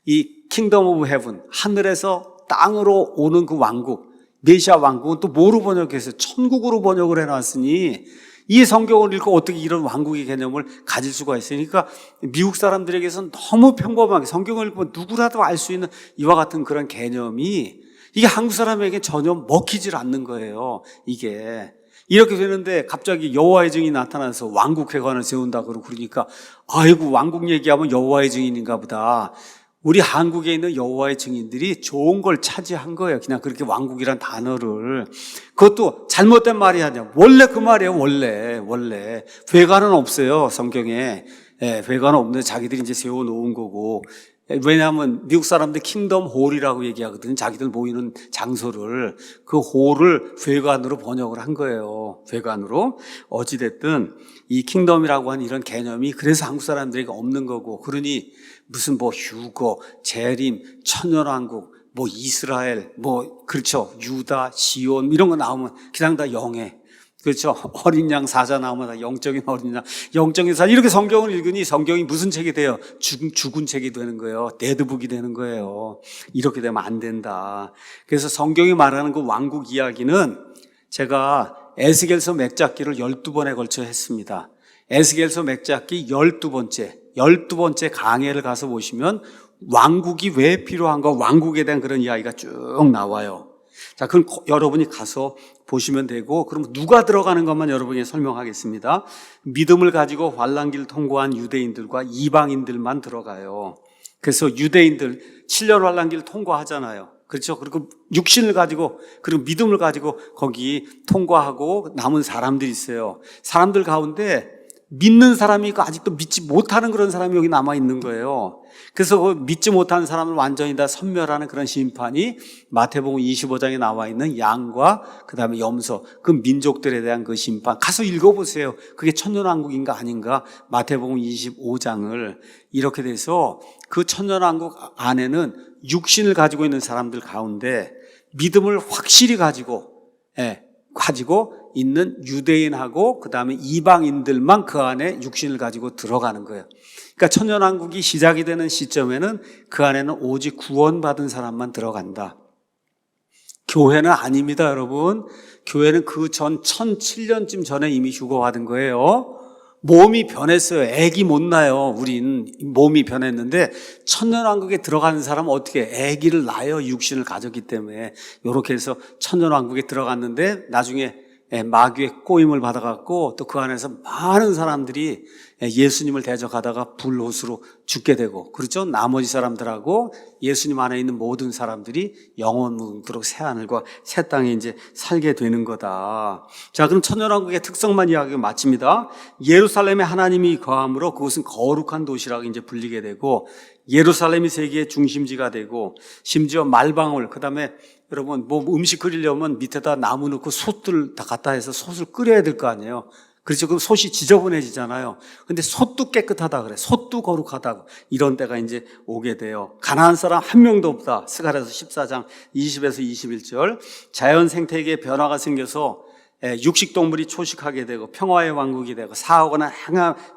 이 킹덤 오브 헤븐, 하늘에서 땅으로 오는 그 왕국, 메시아 왕국은 또 뭐로 번역했어요? 천국으로 번역을 해놨으니 이 성경을 읽고 어떻게 이런 왕국의 개념을 가질 수가 있으니까 미국 사람들에게서는 너무 평범하게 성경을 읽으면 누구라도 알 수 있는 이와 같은 그런 개념이 이게 한국 사람에게 전혀 먹히질 않는 거예요. 이게 이렇게 되는데 갑자기 여호와의 증인이 나타나서 왕국회관을 세운다 그러니까 아이고 왕국 얘기하면 여호와의 증인인가 보다. 우리 한국에 있는 여호와의 증인들이 좋은 걸 차지한 거예요. 그냥 그렇게 왕국이란 단어를. 그것도 잘못된 말이 아니야. 원래 그 말이에요. 원래 회관은 없어요. 성경에. 회관은 없는데 자기들이 이제 세워놓은 거고. 왜냐하면 미국 사람들 킹덤 홀이라고 얘기하거든요. 자기들 모이는 장소를. 그 홀을 회관으로 번역을 한 거예요. 회관으로. 어찌됐든 이 킹덤이라고 하는 이런 개념이 그래서 한국 사람들에게 없는 거고, 그러니 무슨 뭐 휴거, 재림, 천년왕국, 뭐 이스라엘, 뭐 그렇죠. 유다, 시온 이런 거 나오면 그냥 다 영해. 그렇죠. 어린 양 사자 나오면 다 영적인 어린 양, 영적인 사자. 이렇게 성경을 읽으니 성경이 무슨 책이 돼요? 죽은 책이 되는 거예요. 데드북이 되는 거예요. 이렇게 되면 안 된다. 그래서 성경이 말하는 그 왕국 이야기는 제가 에스겔서 맥잡기를 12번에 걸쳐 했습니다. 에스겔서 맥잡기 12번째 강해를 가서 보시면 왕국이 왜 필요한가, 왕국에 대한 그런 이야기가 쭉 나와요. 자, 그럼 여러분이 가서 보시면 되고, 그럼 누가 들어가는 것만 여러분에게 설명하겠습니다. 믿음을 가지고 환난기를 통과한 유대인들과 이방인들만 들어가요. 그래서 유대인들 7년 환난기를 통과하잖아요. 그렇죠? 그리고 육신을 가지고, 그리고 믿음을 가지고 거기 통과하고 남은 사람들이 있어요. 사람들 가운데 믿는 사람이 있고 아직도 믿지 못하는 그런 사람이 여기 남아 있는 거예요. 그래서 그 믿지 못하는 사람을 완전히 다 섬멸하는 그런 심판이 마태복음 25장에 나와 있는 양과 그 다음에 염소, 그 민족들에 대한 그 심판 가서 읽어보세요. 그게 천년왕국인가 아닌가. 마태복음 25장을 이렇게 돼서 그 천년왕국 안에는 육신을 가지고 있는 사람들 가운데 믿음을 확실히 가지고 있는 유대인하고 그 다음에 이방인들만 그 안에 육신을 가지고 들어가는 거예요. 그러니까 천년왕국이 시작이 되는 시점에는 그 안에는 오직 구원받은 사람만 들어간다. 교회는 아닙니다, 여러분. 교회는 그 전 1007년쯤 전에 이미 휴거받은 거예요. 몸이 변했어요. 애기 못 낳아요. 우린 몸이 변했는데 천년왕국에 들어가는 사람은 어떻게 애기를 낳아요. 육신을 가졌기 때문에. 이렇게 해서 천년왕국에 들어갔는데 나중에 마귀의 꼬임을 받아갖고 또 그 안에서 많은 사람들이 예수님을 대적하다가 불못으로 죽게 되고, 그렇죠? 나머지 사람들하고 예수님 안에 있는 모든 사람들이 영원토록 새 하늘과 새 땅에 이제 살게 되는 거다. 자, 그럼 천년왕국의 특성만 이야기가 마칩니다. 예루살렘에 하나님이 거함으로 그곳은 거룩한 도시라고 이제 불리게 되고, 예루살렘이 세계의 중심지가 되고, 심지어 말방울, 그 다음에 여러분 뭐 음식 끓이려면 밑에다 나무 넣고 솥들 다 갖다 해서 솥을 끓여야 될 거 아니에요. 그렇죠. 그럼 솥이 지저분해지잖아요. 근데 솥도 깨끗하다 그래. 솥도 거룩하다고. 이런 때가 이제 오게 돼요. 가난한 사람 한 명도 없다. 스가랴서 14장 20에서 21절. 자연 생태계에 변화가 생겨서 육식동물이 초식하게 되고 평화의 왕국이 되고 사하거나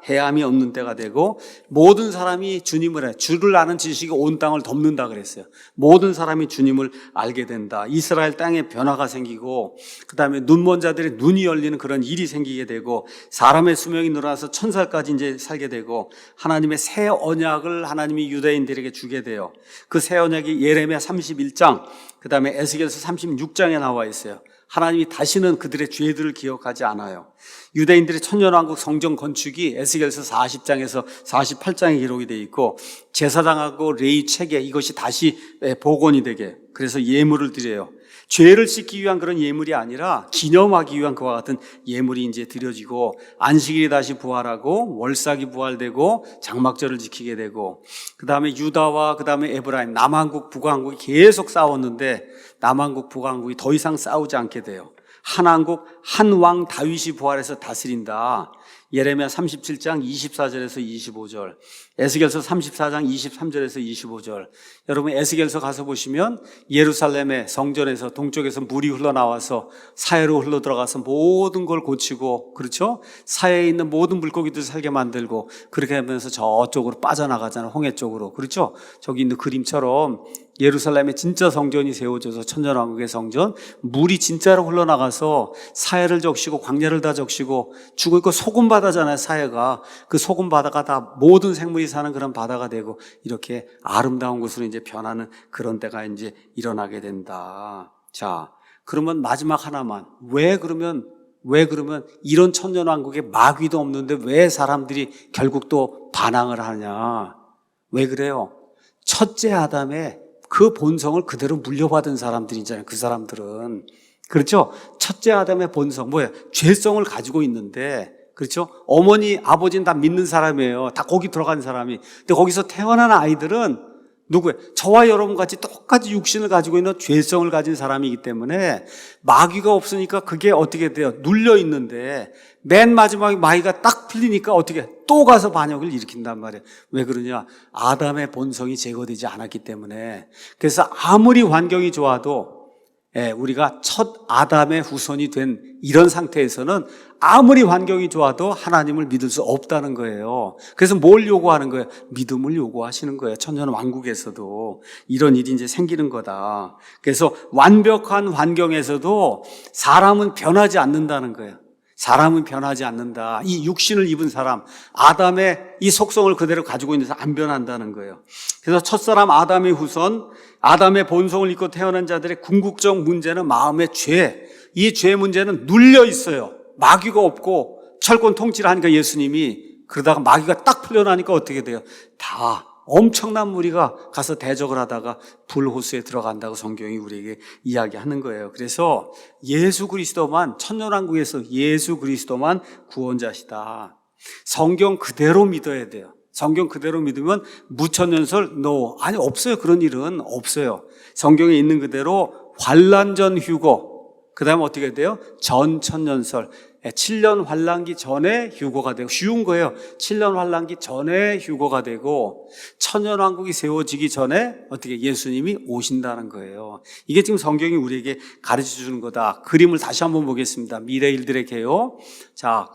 해함이 없는 때가 되고, 모든 사람이 주님을 주를 아는 지식이 온 땅을 덮는다 그랬어요. 모든 사람이 주님을 알게 된다. 이스라엘 땅에 변화가 생기고, 그 다음에 눈먼 자들의 눈이 열리는 그런 일이 생기게 되고, 사람의 수명이 늘어나서 1000살까지 이제 살게 되고, 하나님의 새 언약을 하나님이 유대인들에게 주게 돼요. 그 새 언약이 예레미야 31장, 그 다음에 에스겔서 36장에 나와 있어요. 하나님이 다시는 그들의 죄들을 기억하지 않아요. 유대인들의 천년왕국 성전 건축이 에스겔서 40장에서 48장에 기록이 되어 있고, 제사장하고 레위 체계, 이것이 다시 복원이 되게, 그래서 예물을 드려요. 죄를 씻기 위한 그런 예물이 아니라 기념하기 위한 그와 같은 예물이 이제 드려지고, 안식일이 다시 부활하고 월삭이 부활되고 장막절을 지키게 되고, 그 다음에 유다와 그 다음에 에브라임, 남한국 북한국이 계속 싸웠는데 남한국 북한국이 더 이상 싸우지 않게 돼요. 한한국 한 왕 다윗이 부활해서 다스린다. 예레미야 37장 24절에서 25절, 에스겔서 34장 23절에서 25절. 여러분 에스겔서 가서 보시면 예루살렘의 성전에서 동쪽에서 물이 흘러나와서 사해로 흘러 들어가서 모든 걸 고치고, 그렇죠? 사해에 있는 모든 물고기들 살게 만들고, 그렇게 하면서 저쪽으로 빠져나가잖아요. 홍해 쪽으로. 그렇죠? 저기 있는 그림처럼 예루살렘에 진짜 성전이 세워져서 천년왕국의 성전, 물이 진짜로 흘러나가서 사해를 적시고 광야를 다 적시고, 죽어 있고 소금 바다잖아요. 사해가 그 소금 바다가 다 모든 생물이 사는 그런 바다가 되고, 이렇게 아름다운 곳으로 이제 변하는 그런 때가 이제 일어나게 된다. 자, 그러면 마지막 하나만, 왜 그러면 이런 천년왕국에 마귀도 없는데 왜 사람들이 결국 또 반항을 하냐? 왜 그래요? 첫째 아담의 그 본성을 그대로 물려받은 사람들이잖아요. 그 사람들은, 그렇죠? 첫째 아담의 본성, 뭐예요? 죄성을 가지고 있는데, 그렇죠? 어머니, 아버지는 다 믿는 사람이에요. 다 거기 들어간 사람이. 근데 거기서 태어난 아이들은 누구예요? 저와 여러분 같이 똑같이 육신을 가지고 있는 죄성을 가진 사람이기 때문에 마귀가 없으니까 그게 어떻게 돼요? 눌려 있는데 맨 마지막에 마귀가 딱 풀리니까 어떻게 또 가서 반역을 일으킨단 말이에요. 왜 그러냐? 아담의 본성이 제거되지 않았기 때문에. 그래서 아무리 환경이 좋아도 우리가 첫 아담의 후손이 된 이런 상태에서는 아무리 환경이 좋아도 하나님을 믿을 수 없다는 거예요. 그래서 뭘 요구하는 거예요? 믿음을 요구하시는 거예요. 천년왕국에서도 이런 일이 이제 생기는 거다. 그래서 완벽한 환경에서도 사람은 변하지 않는다는 거예요. 사람은 변하지 않는다. 이 육신을 입은 사람, 아담의 이 속성을 그대로 가지고 있는 사람 안 변한다는 거예요. 그래서 첫사람 아담의 후손, 아담의 본성을 입고 태어난 자들의 궁극적 문제는 마음의 죄. 이 죄 문제는 눌려 있어요. 마귀가 없고 철권 통치를 하니까 예수님이, 그러다가 마귀가 딱 풀려나니까 어떻게 돼요? 다 엄청난 무리가 가서 대적을 하다가 불호수에 들어간다고 성경이 우리에게 이야기하는 거예요. 그래서 예수 그리스도만, 천년왕국에서 예수 그리스도만 구원자시다. 성경 그대로 믿어야 돼요. 성경 그대로 믿으면 무천년설 no. 아니 없어요. 그런 일은 없어요. 성경에 있는 그대로 환란전 휴거, 그 다음에 어떻게 돼요? 전천년설, 7년 환란기 전에 휴거가 되고, 쉬운 거예요. 7년 환란기 전에 휴거가 되고, 천년왕국이 세워지기 전에 어떻게 예수님이 오신다는 거예요. 이게 지금 성경이 우리에게 가르쳐 주는 거다. 그림을 다시 한번 보겠습니다. 미래 일들의 개요. 자,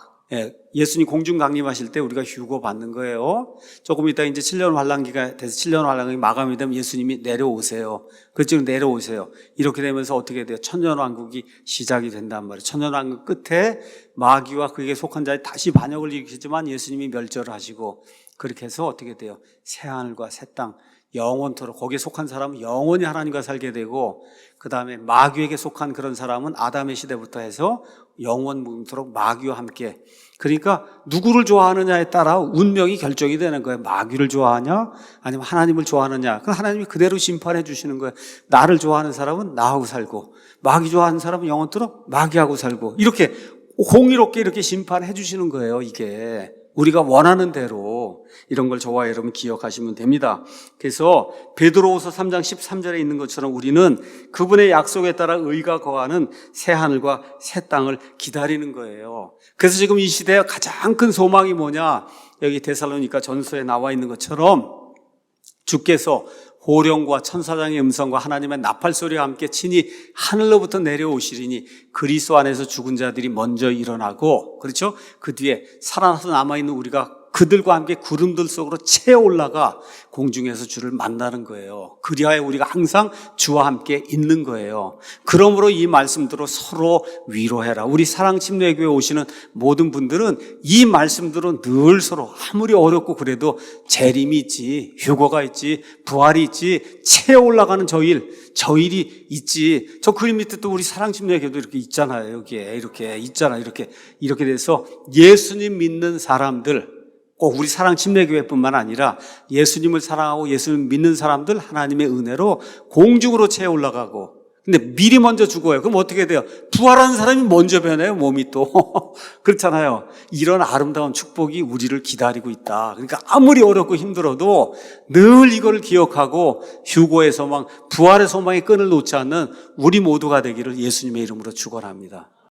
예수님 공중 강림하실 때 우리가 휴거 받는 거예요. 조금 이따 이제 7년 환란기가 돼서 7년 환란기 마감이 되면 예수님이 내려오세요. 그렇죠? 내려오세요. 이렇게 되면서 어떻게 돼요? 천년왕국이 시작이 된단 말이에요. 천년왕국 끝에 마귀와 그에게 속한 자에 다시 반역을 일으키지만 예수님이 멸절을 하시고, 그렇게 해서 어떻게 돼요? 새하늘과 새 땅, 영원토록, 거기에 속한 사람은 영원히 하나님과 살게 되고, 그 다음에 마귀에게 속한 그런 사람은 아담의 시대부터 해서 영원토록 마귀와 함께. 그러니까 누구를 좋아하느냐에 따라 운명이 결정이 되는 거예요. 마귀를 좋아하냐 아니면 하나님을 좋아하느냐. 그럼 하나님이 그대로 심판해 주시는 거예요. 나를 좋아하는 사람은 나하고 살고, 마귀 좋아하는 사람은 영원토록 마귀하고 살고, 이렇게 공의롭게 이렇게 심판해 주시는 거예요. 이게 우리가 원하는 대로. 이런 걸 저와 여러분 기억하시면 됩니다. 그래서 베드로후서 3장 13절에 있는 것처럼 우리는 그분의 약속에 따라 의가 거하는 새 하늘과 새 땅을 기다리는 거예요. 그래서 지금 이 시대의 가장 큰 소망이 뭐냐, 여기 데살로니가 전서에 나와 있는 것처럼 주께서 호령과 천사장의 음성과 하나님의 나팔소리와 함께 친히 하늘로부터 내려오시리니 그리스도 안에서 죽은 자들이 먼저 일어나고, 그렇죠? 그 뒤에 살아나서 남아있는 우리가 그들과 함께 구름들 속으로 채 올라가 공중에서 주를 만나는 거예요. 그리하여 우리가 항상 주와 함께 있는 거예요. 그러므로 이 말씀대로 서로 위로해라. 우리 사랑침례교회 오시는 모든 분들은 이 말씀들은 늘 서로 아무리 어렵고 그래도 재림이 있지, 휴거가 있지, 부활이 있지, 채 올라가는 저일이 있지. 저 그림 밑에 또 우리 사랑침례교회도 이렇게 있잖아요. 여기에 이렇게 있잖아요. 이렇게 돼서 예수님 믿는 사람들, 꼭 우리 사랑침례교회뿐만 아니라 예수님을 사랑하고 예수님을 믿는 사람들 하나님의 은혜로 공중으로 채 올라가고, 근데 미리 먼저 죽어요. 그럼 어떻게 돼요? 부활하는 사람이 먼저 변해요. 몸이 또 그렇잖아요. 이런 아름다운 축복이 우리를 기다리고 있다. 그러니까 아무리 어렵고 힘들어도 늘 이거를 기억하고 휴거의 소망, 부활의 소망의 끈을 놓지 않는 우리 모두가 되기를 예수님의 이름으로 축원합니다.